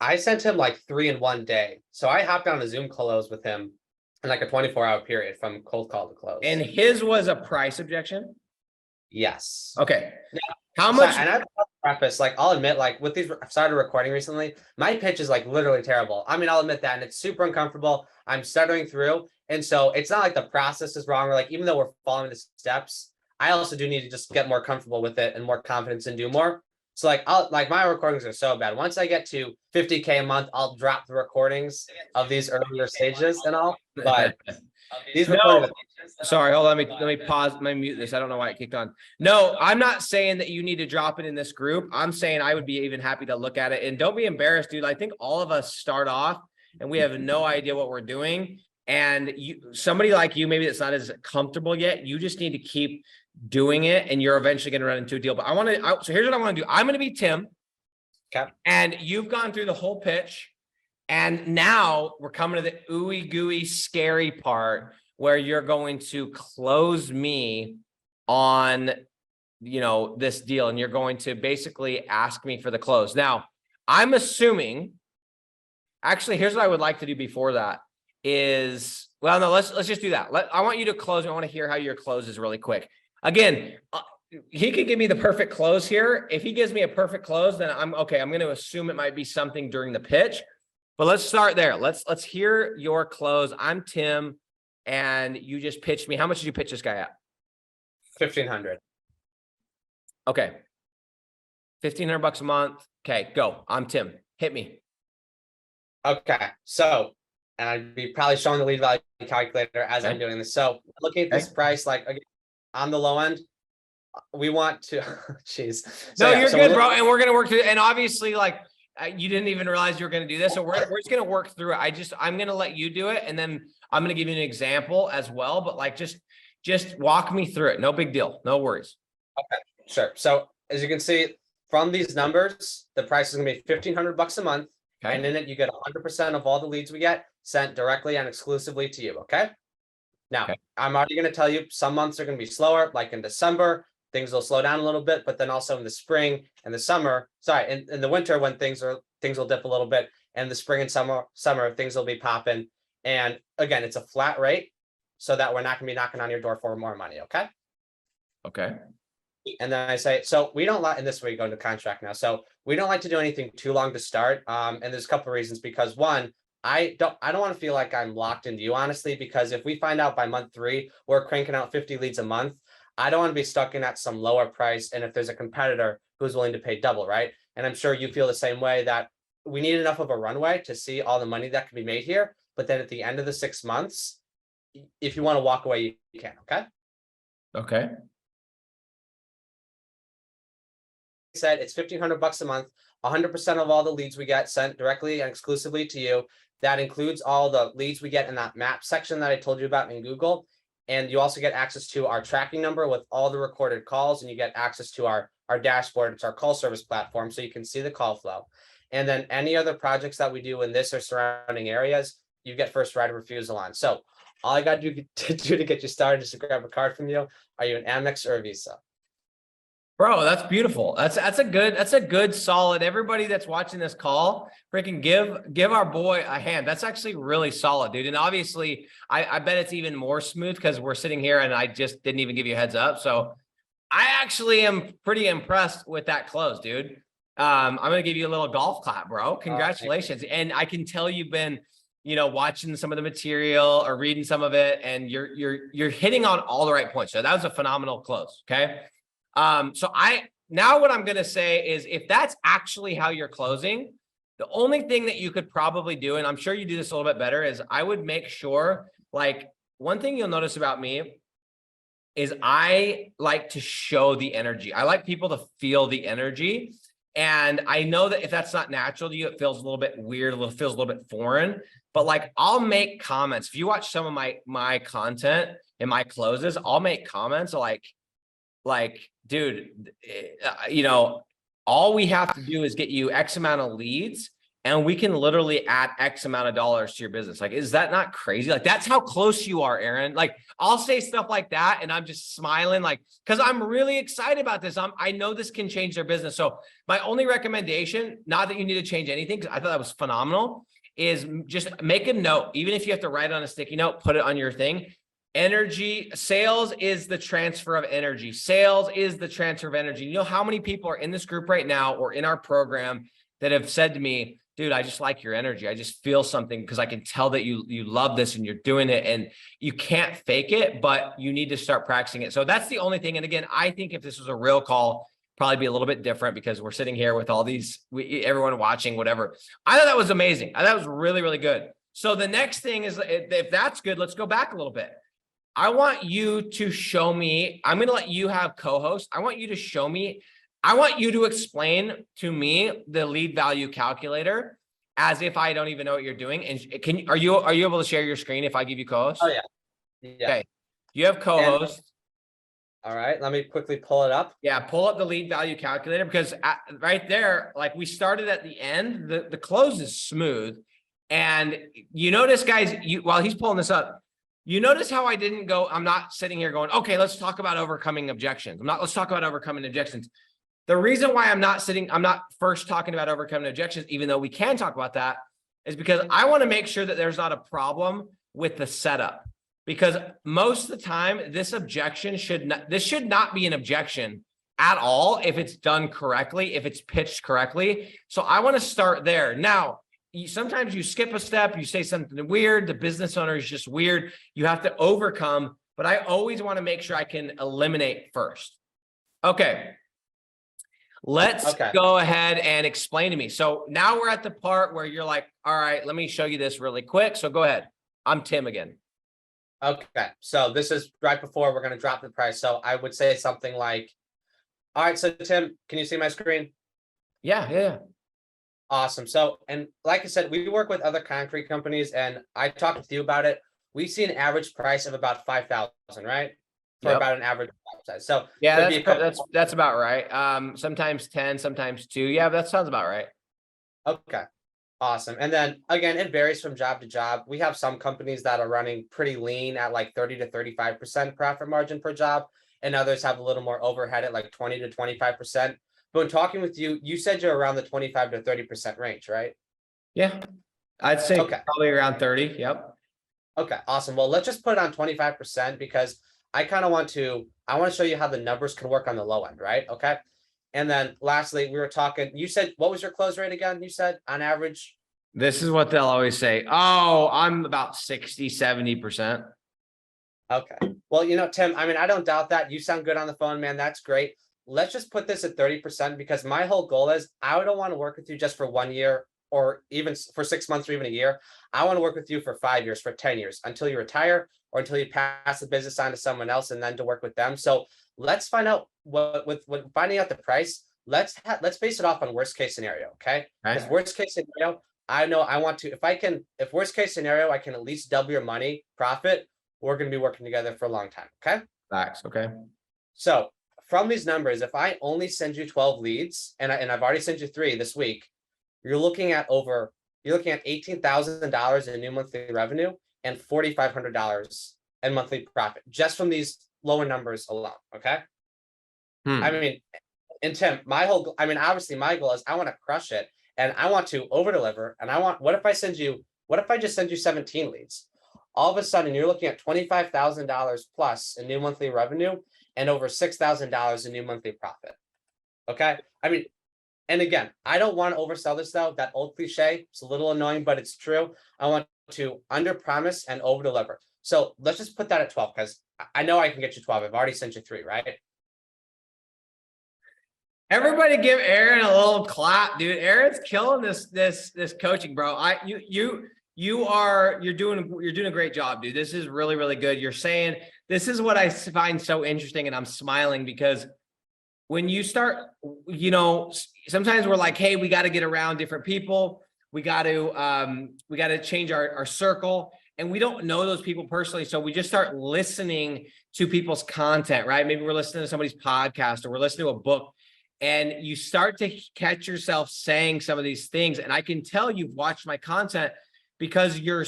I sent him like 3 in one day. So I hopped on a Zoom close with him in like a 24-hour period from cold call to close. And his was a price objection? Yes. Okay. Now, how much? And I'll preface, like, I'll admit, like, with these, I've started recording recently, my pitch is like literally terrible. I mean, I'll admit that, and it's super uncomfortable. I'm stuttering through. And so it's not like the process is wrong, or like, even though we're following the steps, I also do need to just get more comfortable with it and more confidence and do more. So like my recordings are so bad. Once I get to 50K a month, I'll drop the recordings of these earlier stages and all. But these recordings. Sorry, hold on. Let me pause. Let me mute this. I don't know why it kicked on. No, I'm not saying that you need to drop it in this group. I'm saying I would be even happy to look at it. And don't be embarrassed, dude. I think all of us start off and we have no idea what we're doing. And somebody like you, maybe that's not as comfortable yet, you just need to keep doing it, and you're eventually going to run into a deal. But so here's what I want to do. I'm going to be Tim. Okay. And you've gone through the whole pitch. And now we're coming to the ooey gooey scary part where you're going to close me on, this deal. And you're going to basically ask me for the close. Now, I'm assuming, actually, here's what I would like to do before that is, well, no, let's just do that. I want you to close. I want to hear how your close is really quick. Again, he could give me the perfect close here. If he gives me a perfect close, then I'm okay. I'm going to assume it might be something during the pitch, but let's start there. Let's hear your close. I'm Tim, and you just pitched me. How much did you pitch this guy at? 1,500. Okay. $1,500 a month. Okay, go. I'm Tim. Hit me. Okay. So, and I'd be probably showing the lead value calculator as I'm doing this. So looking at this price, like again, on the low end, we want to, jeez. No, you're good, bro. And we're going to work through, and obviously like you didn't even realize you were going to do this. So we're just going to work through it. I'm going to let you do it. And then I'm going to give you an example as well, but like, just walk me through it. No big deal. No worries. Okay, sure. So as you can see from these numbers, the price is going to be $1,500 a month. Okay. And in it, you get 100% of all the leads we get sent directly and exclusively to you. Okay. Now, I'm already going to tell you some months are going to be slower, like in December, things will slow down a little bit, but then also in the spring and the summer, in the winter when things will dip a little bit, and the spring and summer things will be popping. And again, it's a flat rate so that we're not going to be knocking on your door for more money. Okay. Okay. And then I say, so we don't like, and this is where you go into contract now. So we don't like to do anything too long to start. And there's a couple of reasons, because one, I don't want to feel like I'm locked into you, honestly, because if we find out by month 3, we're cranking out 50 leads a month, I don't want to be stuck in at some lower price. And if there's a competitor who's willing to pay double, right? And I'm sure you feel the same way, that we need enough of a runway to see all the money that can be made here. But then at the end of the 6 months, if you want to walk away, you can. Okay. Okay. Said it's $1,500 a month. 100% of all the leads we get sent directly and exclusively to you. That includes all the leads we get in that map section that I told you about in Google. And you also get access to our tracking number with all the recorded calls, and you get access to our dashboard. It's our call service platform, so you can see the call flow. And then any other projects that we do in this or surrounding areas, you get first right of refusal on. So all I got to do to get you started is to grab a card from you. Are you an Amex or a Visa? Bro, that's beautiful. That's a good solid. Everybody that's watching this call, freaking give our boy a hand. That's actually really solid, dude. And obviously, I bet it's even more smooth because we're sitting here and I just didn't even give you a heads up. So I actually am pretty impressed with that close, dude. I'm gonna give you a little golf clap, bro. Congratulations. And I can tell you've been, watching some of the material or reading some of it, and you're hitting on all the right points. So that was a phenomenal close. Okay. So now what I'm going to say is, if that's actually how you're closing, the only thing that you could probably do, and I'm sure you do this a little bit better, is I would make sure, like, one thing you'll notice about me is I like to show the energy. I like people to feel the energy. And I know that if that's not natural to you, it feels a little bit weird, feels a little bit foreign, but like, I'll make comments. If you watch some of my content and my closes, I'll make comments like, dude, all we have to do is get you X amount of leads, and we can literally add X amount of dollars to your business. Like, is that not crazy? Like, that's how close you are, Aaron. Like, I'll say stuff like that, and I'm just smiling, like, because I'm really excited about this. I know this can change their business. So my only recommendation, not that you need to change anything, because I thought that was phenomenal, is just make a note. Even if you have to write on a sticky note, put it on your thing. Energy, sales is the transfer of energy. Sales is the transfer of energy. You know how many people are in this group right now or in our program that have said to me, dude, I just like your energy. I just feel something because I can tell that you love this and you're doing it, and you can't fake it, but you need to start practicing it. So that's the only thing. And again, I think if this was a real call, probably be a little bit different because we're sitting here with all these, everyone watching, whatever. I thought that was amazing. I thought that was really, really good. So the next thing is, if that's good, let's go back a little bit. I want you to show me, I'm going to let you have co-host. I want you to show me, I want you to explain to me the lead value calculator as if I don't even know what you're doing. And are you able to share your screen if I give you co-host? Oh yeah. Yeah. Okay. You have co-host. All right. Let me quickly pull it up. Yeah. Pull up the lead value calculator, because right there, like, we started at the end, the close is smooth. And you notice, guys, while he's pulling this up, you notice how I didn't go, I'm not sitting here going, okay, let's talk about overcoming objections. Let's talk about overcoming objections. The reason why I'm not first talking about overcoming objections, even though we can talk about that, is because I want to make sure that there's not a problem with the setup. Because most of the time, this should not be an objection at all if it's done correctly, if it's pitched correctly. So I want to start there. Now, sometimes you skip a step, you say something weird, the business owner is just weird, you have to overcome, but I always want to make sure I can eliminate first. Okay. Let's go ahead and explain to me. So now we're at the part where you're like, all right, let me show you this really quick. So go ahead. I'm Tim again. Okay. So this is right before we're going to drop the price. So I would say something like, all right, so Tim, can you see my screen? Yeah. Awesome. So, and like I said, we work with other concrete companies, and I talked with you about it. We see an average price of about 5,000, right? For about an average size. So yeah, that's about right. Sometimes 10, sometimes 2. Yeah, that sounds about right. Okay. Awesome. And then again, it varies from job to job. We have some companies that are running pretty lean at like 30 to 35% profit margin per job, and others have a little more overhead at like 20 to 25%. But when talking with you, you said you're around the 25 to 30% range, right? Yeah, I'd say probably around 30. Yep. Okay, awesome. Well, let's just put it on 25% because I kind of want to I want to show you how the numbers can work on the low end, right? Okay. And then lastly, we were talking, you said, what was your close rate again? You said on average? This is what they'll always say. Oh, I'm about 60, 70%. Okay. Well, Tim, I mean, I don't doubt that. You sound good on the phone, man. That's great. Let's just put this at 30% because my whole goal is I don't want to work with you just for 1 year or even for 6 months or even a year. I want to work with you for 5 years, for 10 years until you retire or until you pass the business on to someone else and then to work with them. So let's find out what with finding out the price. Let's base it off on worst case scenario. Okay. Because Right? worst case scenario, I know I want to, if worst case scenario, I can at least double your money profit. We're going to be working together for a long time. Okay. Facts. Okay. So from these numbers, if I only send you 12 leads and I've already sent you 3 this week, you're looking at $18,000 in new monthly revenue and $4,500 in monthly profit just from these lower numbers alone. Okay. I mean, and Tim, obviously my goal is I want to crush it and I want to over deliver. And what if I just send you 17 leads? All of a sudden you're looking at $25,000 plus in new monthly revenue and over $6,000 in new monthly profit. Okay. I mean, and again, I don't want to oversell this though. That old cliche, it's a little annoying, but it's true. I want to under promise and over deliver. So let's just put that at 12 because I know I can get you 12. I've already sent you 3, right? Everybody give Aaron a little clap, dude. Aaron's killing this coaching, bro. You're doing a great job, dude. This is really, really good. You're saying this is what I find so interesting, and I'm smiling because when you start, sometimes we're like, hey, we got to get around different people. We got to change our circle. And we don't know those people personally. So we just start listening to people's content, right? Maybe we're listening to somebody's podcast or we're listening to a book. And you start to catch yourself saying some of these things. And I can tell you've watched my content because you're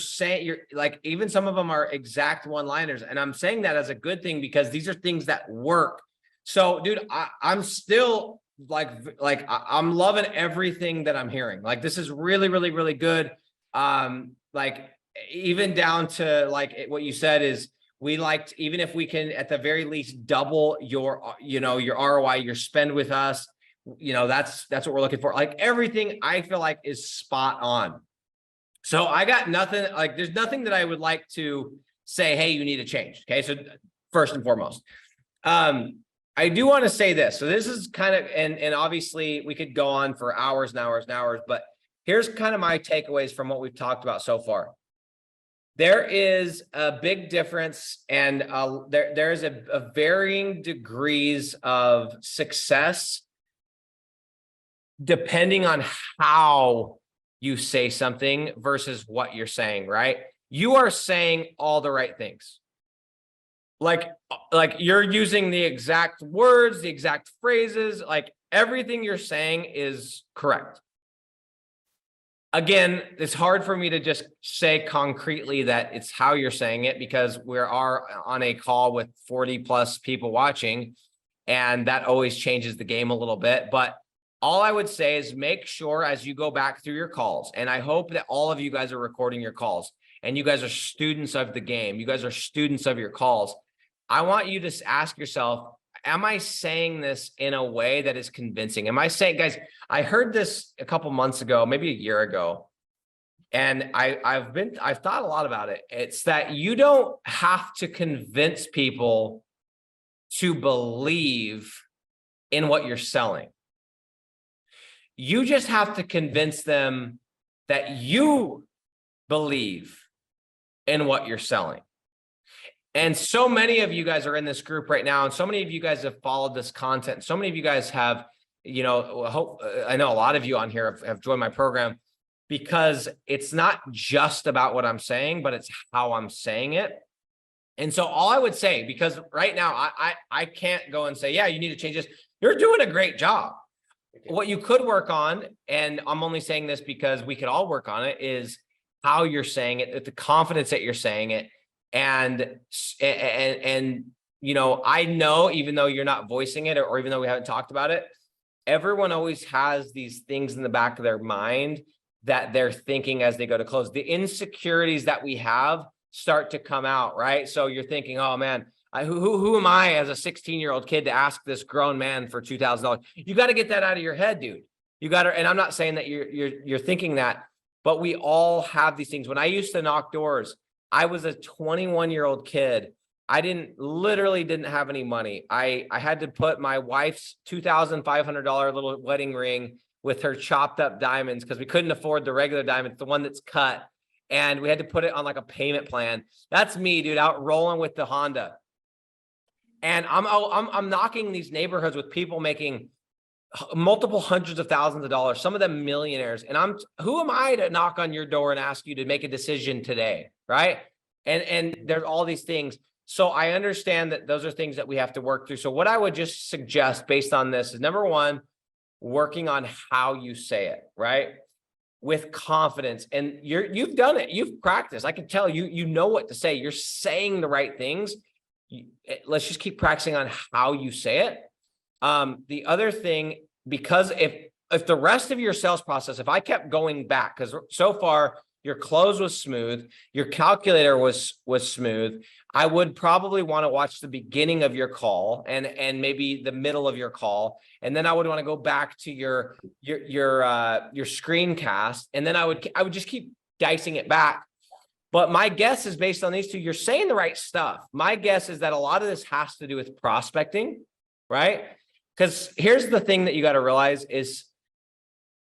like, even some of them are exact one-liners. And I'm saying that as a good thing because these are things that work. So dude, I'm still I'm loving everything that I'm hearing. Like, this is really, really, really good. Like even down to like what you said is, we liked, even if we can at the very least double your ROI, your spend with us, that's what we're looking for. Like everything I feel like is spot on. So I got nothing, like there's nothing that I would like to say, hey, you need to change. Okay. So first and foremost, I do want to say this. So this is kind of, and obviously we could go on for hours and hours and hours, but here's kind of my takeaways from what we've talked about so far. There is a big difference, and there is a varying degrees of success depending on how you say something versus what you're saying, right? You are saying all the right things. Like you're using the exact words, the exact phrases, like everything you're saying is correct. Again, it's hard for me to just say concretely that it's how you're saying it because we are on a call with 40 plus people watching, and that always changes the game a little bit. But all I would say is make sure as you go back through your calls, and I hope that all of you guys are recording your calls and you guys are students of the game. You guys are students of your calls. I want you to ask yourself, am I saying this in a way that is convincing? Am I saying, guys, I heard this a couple months ago, maybe a year ago, and I've thought a lot about it. It's that you don't have to convince people to believe in what you're selling. You just have to convince them that you believe in what you're selling. And so many of you guys are in this group right now, and so many of you guys have followed this content. So many of you guys have, I know a lot of you on here have joined my program because it's not just about what I'm saying, but it's how I'm saying it. And so all I would say, because right now I can't go and say, yeah, you need to change this. You're doing a great job. What you could work on, and I'm only saying this because we could all work on it, is how you're saying it, the confidence that you're saying it. And I know, even though you're not voicing it or even though we haven't talked about it, everyone always has these things in the back of their mind that they're thinking as they go to close. The insecurities that we have start to come out, right? So you're thinking, oh man, Who am I as a 16-year-old kid to ask this grown man for $2,000? You got to get that out of your head, dude. You got to, and I'm not saying that you're thinking that, but we all have these things. When I used to knock doors, I was a 21-year-old kid. I literally didn't have any money. I had to put my wife's $2,500 little wedding ring with her chopped up diamonds because we couldn't afford the regular diamonds, the one that's cut. And we had to put it on like a payment plan. That's me, dude, out rolling with the Honda. And I'm knocking these neighborhoods with people making multiple hundreds of thousands of dollars, some of them millionaires. And who am I to knock on your door and ask you to make a decision today? Right. And there's all these things. So I understand that those are things that we have to work through. So what I would just suggest based on this is, number one, working on how you say it, right? With confidence. And you've done it. You've practiced. I can tell you know what to say. You're saying the right things. Let's just keep practicing on how you say it. The other thing, because if the rest of your sales process, if I kept going back, because so far your close was smooth, your calculator was smooth, I would probably want to watch the beginning of your call and maybe the middle of your call, and then I would want to go back to your screencast, and then I would just keep dicing it back. But my guess is, based on these two, you're saying the right stuff. My guess is that a lot of this has to do with prospecting, right? Because here's the thing that you got to realize is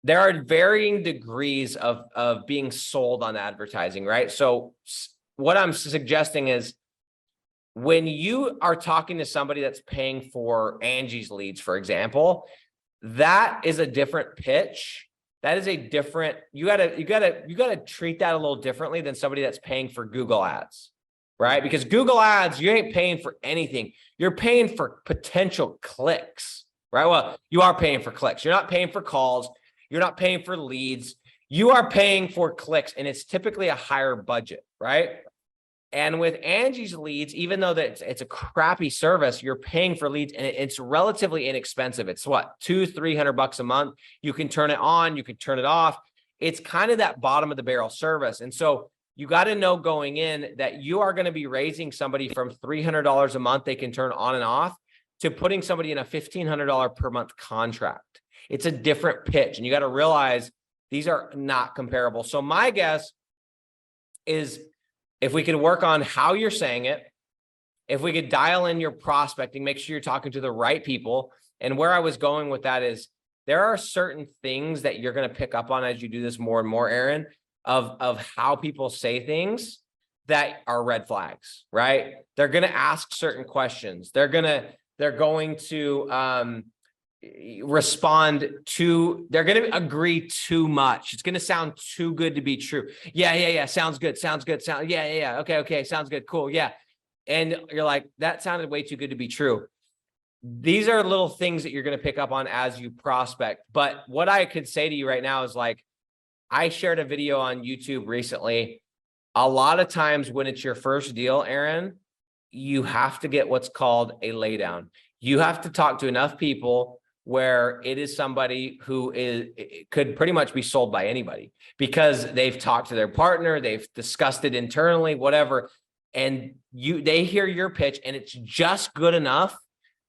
there are varying degrees of being sold on advertising, right? So what I'm suggesting is, when you are talking to somebody that's paying for Angie's leads, for example, that is a different pitch. That is a different, you gotta treat that a little differently than somebody that's paying for Google ads, right? Because Google ads, you ain't paying for anything. You're paying for potential clicks, right? Well, you are paying for clicks. You're not paying for calls. You're not paying for leads. You are paying for clicks, and it's typically a higher budget, right? And with Angie's leads, even though that it's a crappy service, you're paying for leads, and it's relatively inexpensive. It's what, $200-300 a month. You can turn it on, you can turn it off. It's kind of that bottom of the barrel service. And so you got to know going in that you are going to be raising somebody from $300 a month they can turn on and off to putting somebody in a $1,500 per month contract. It's a different pitch, and you got to realize these are not comparable. So my guess is, if we could work on how you're saying it, if we could dial in your prospecting, make sure you're talking to the right people. And where I was going with that is, there are certain things that you're going to pick up on as you do this more and more, Aaron, of how people say things that are red flags, right? They're going to ask certain questions. They're going to respond to, they're going to agree too much. It's going to sound too good to be true. Yeah. Sounds good. Yeah. Okay. Sounds good. Cool. Yeah. And you're like, that sounded way too good to be true. These are little things that you're going to pick up on as you prospect. But what I could say to you right now is, like, I shared a video on YouTube recently. A lot of times when it's your first deal, Aaron, you have to get what's called a laydown. You have to talk to enough people where it is somebody who could pretty much be sold by anybody, because they've talked to their partner, they've discussed it internally, whatever, and they hear your pitch, and it's just good enough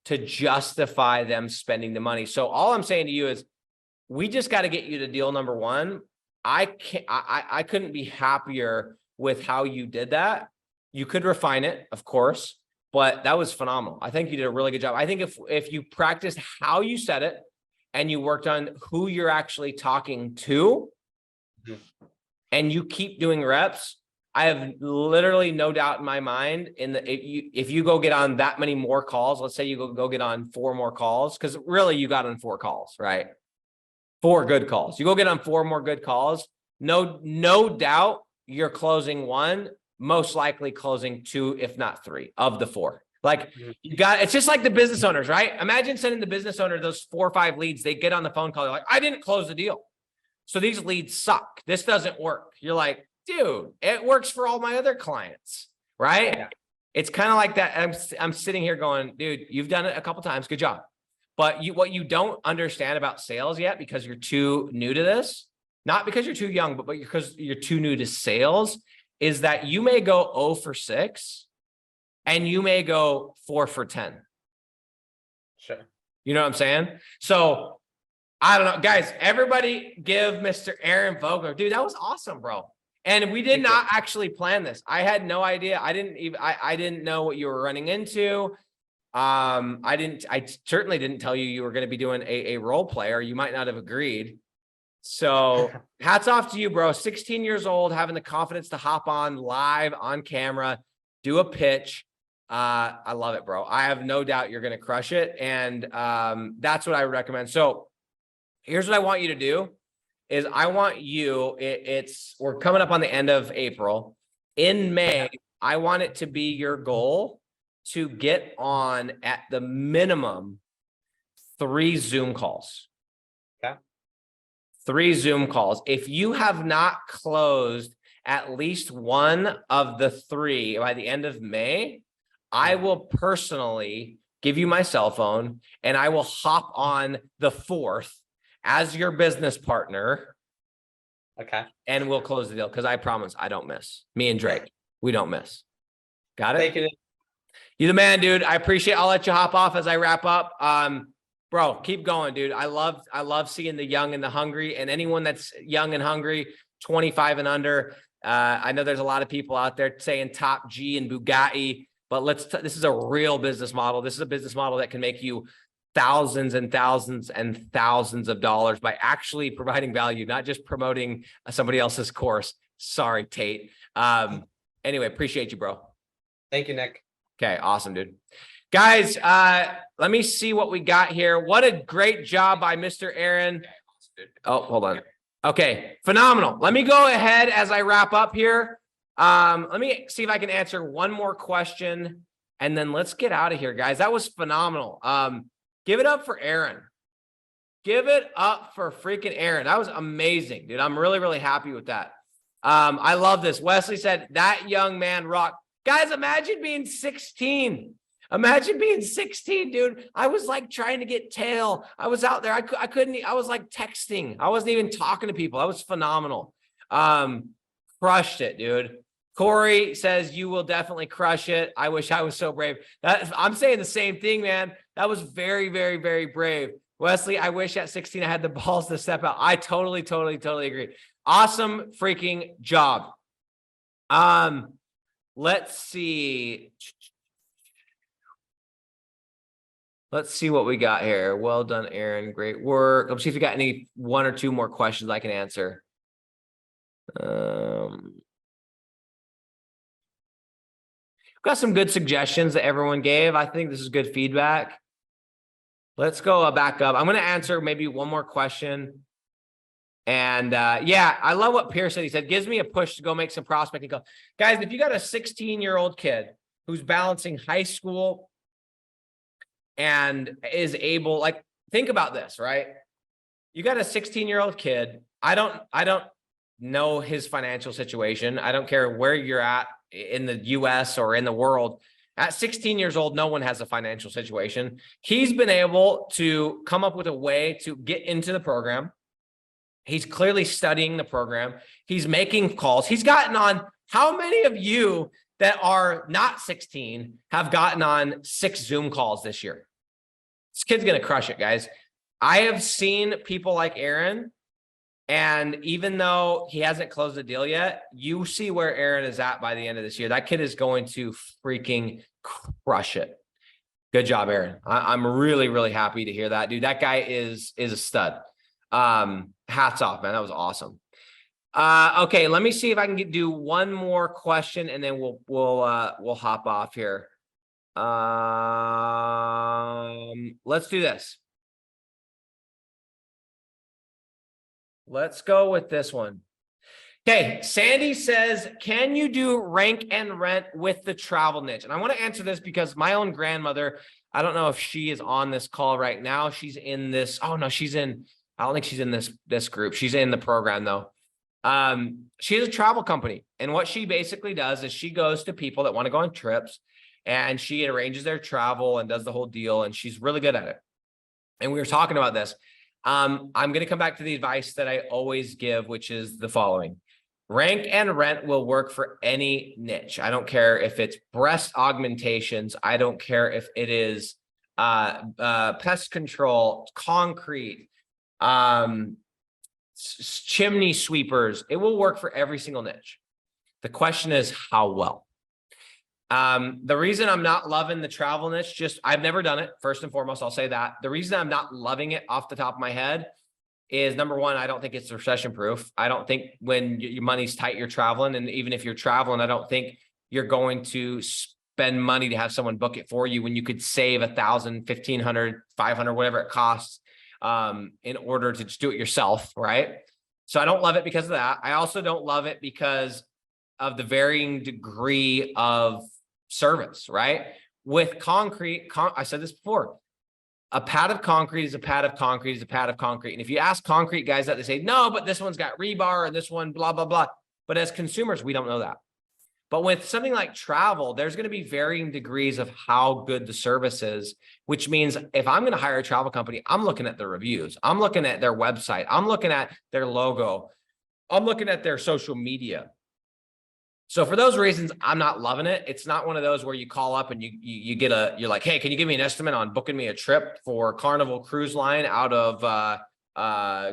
to justify them spending the money. So all I'm saying to you is, we just got to get you to deal number one. I couldn't be happier with how you did that. You could refine it, of course, but that was phenomenal. I think you did a really good job. I think if you practiced how you said it and you worked on who you're actually talking to, and you keep doing reps, I have literally no doubt in my mind if you go get on that many more calls, let's say you go get on 4 more calls, because really you got on 4 calls, right? 4 good calls. You go get on 4 more good calls. No doubt you're closing 1, most likely closing 2, if not 3 of the 4. Like, it's just like the business owners, right? Imagine sending the business owner those 4 or 5 leads. They get on the phone call. They're like, I didn't close the deal. So these leads suck. This doesn't work. You're like, dude, it works for all my other clients, right? Yeah. It's kind of like that. I'm sitting here going, dude, you've done it a couple times. Good job. But what you don't understand about sales yet, because you're too new to this, not because you're too young, but because you're too new to sales, is that you may go 0 for 6 and you may go 4 for 10. Sure. You know what I'm saying? So I don't know, guys, everybody give Mr. Aaron Voegler. Dude, that was awesome, bro. And we did not actually plan this. I had no idea. I didn't know what you were running into. I certainly didn't tell you were going to be doing a role play, or you might not have agreed. So hats off to you, bro. 16 years old, having the confidence to hop on live on camera, do a pitch. I love it, bro. I have no doubt you're going to crush it. And that's what I would recommend. So here's what I want you to do is I want you, we're coming up on the end of April. In May, I want it to be your goal to get on at the minimum 3 Zoom calls. Okay. 3 Zoom calls. If you have not closed at least one of the 3 by the end of May, I will personally give you my cell phone and I will hop on the 4th as your business partner. Okay. And we'll close the deal because I promise I don't miss. Me and Drake, we don't miss. Got it? Thank you. You the man, dude. I appreciate. I'll let you hop off as I wrap up. Bro, keep going, dude. I love seeing the young and the hungry, and anyone that's young and hungry, 25 and under. I know there's a lot of people out there saying Top G and Bugatti, but this is a real business model. This is a business model that can make you thousands and thousands and thousands of dollars by actually providing value, not just promoting somebody else's course. Sorry, Tate. Anyway, appreciate you, bro. Thank you, Nick. Okay, awesome, dude. Guys, let me see what we got here. What a great job by Mr. Aaron. Oh, hold on. Okay, phenomenal. Let me go ahead as I wrap up here. Let me see if I can answer one more question, and then let's get out of here, guys. That was phenomenal. Give it up for Aaron. Give it up for freaking Aaron. That was amazing, dude. I'm really, really happy with that. I love this. Wesley said, that young man rocked. Guys, imagine being 16. Imagine being 16, dude. I was like trying to get tail. I was out there. I couldn't, I was like texting. I wasn't even talking to people. That was phenomenal. Crushed it, dude. Corey says you will definitely crush it. I wish I was so brave. I'm saying the same thing, man. That was very, very, very brave. Wesley, I wish at 16 I had the balls to step out. I totally agree. Awesome freaking job. Let's see. Let's see what we got here. Well done, Aaron. Great work. Let's see if you got any 1 or 2 more questions I can answer. Got some good suggestions that everyone gave. I think this is good feedback. Let's go back up. I'm going to answer maybe 1 more question. And yeah, I love what Pierce said. He said, gives me a push to go make some prospecting calls. Guys, if you got a 16-year-old kid who's balancing high school and is able, like, think about this, right? You got a 16-year-old kid. I don't know his financial situation. I don't care where you're at in the US or in the world. At 16 years old, no one has a financial situation. He's been able to come up with a way to get into the program. He's clearly studying the program. He's making calls. He's gotten on. How many of you that are not 16 have gotten on 6 Zoom calls this year? This kid's going to crush it, guys. I have seen people like Aaron, and even though he hasn't closed the deal yet, you see where Aaron is at by the end of this year. That kid is going to freaking crush it. Good job, Aaron. I'm really, really happy to hear that, dude. That guy is a stud. Hats off, man. That was awesome. Okay, let me see if I can do 1 more question, and then we'll hop off here. Let's do this. Let's go with this one. Okay, Sandy says, can you do rank and rent with the travel niche? And I want to answer this because my own grandmother, I don't know if she is on this call right now. She's in this. Oh no, she's in. I don't think she's in this group. She's in the program though. She has a travel company, and what she basically does is she goes to people that want to go on trips, and she arranges their travel and does the whole deal. And she's really good at it. And we were talking about this. I'm going to come back to the advice that I always give, which is the following: Rank and rent will work for any niche. I don't care if it's breast augmentations. I don't care if it is pest control, concrete, chimney sweepers. It will work for every single niche. The question is how well. The reason I'm not loving the travel niche, I've never done it. First and foremost, I'll say that. The reason I'm not loving it off the top of my head is, number one, I don't think it's recession proof. I don't think when your money's tight, you're traveling. And even if you're traveling, I don't think you're going to spend money to have someone book it for you when you could save $1,000, $1,500, $500, whatever it costs, in order to just do it yourself, right? So I don't love it because of that. I also don't love it because of the varying degree of service, right? With concrete, I said this before, a pad of concrete is a pad of concrete is a pad of concrete. And if you ask concrete guys that, they say, no, but this one's got rebar and this one, blah, blah, blah. But as consumers, we don't know that. But with something like travel, there's going to be varying degrees of how good the service is, which means if I'm going to hire a travel company, I'm looking at their reviews. I'm looking at their website. I'm looking at their logo. I'm looking at their social media. So for those reasons, I'm not loving it. It's not one of those where you call up and you're like, hey, can you give me an estimate on booking me a trip for Carnival Cruise Line out of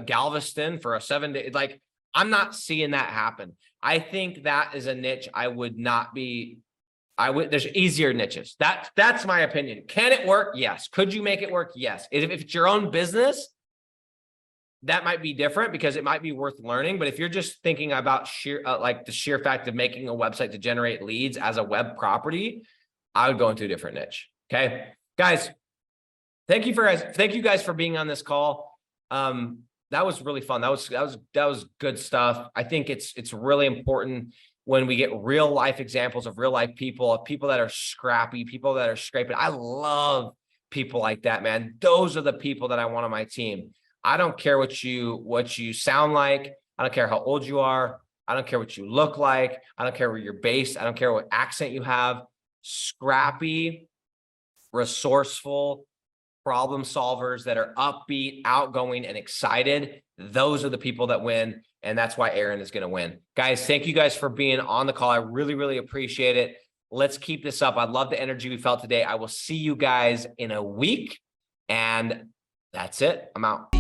Galveston for a 7-day? Like, I'm not seeing that happen. I think that is a niche I would not be. There's easier niches. That's my opinion. Can it work? Yes. Could you make it work? Yes. If it's your own business, that might be different because it might be worth learning. But if you're just thinking about the sheer fact of making a website to generate leads as a web property, I would go into a different niche. Okay, guys, thank you guys for being on this call. That was really fun. That was good stuff. I think it's really important when we get real life examples of real life people, of people that are scrappy, people that are scraping. I love people like that, man. Those are the people that I want on my team. I don't care what you sound like. I don't care how old you are. I don't care what you look like. I don't care where you're based. I don't care what accent you have. Scrappy, resourceful, problem solvers that are upbeat, outgoing, and excited. Those are the people that win. And that's why Aaron is going to win. Guys, thank you guys for being on the call. I really, really appreciate it. Let's keep this up. I love the energy we felt today. I will see you guys in a week. And that's it. I'm out.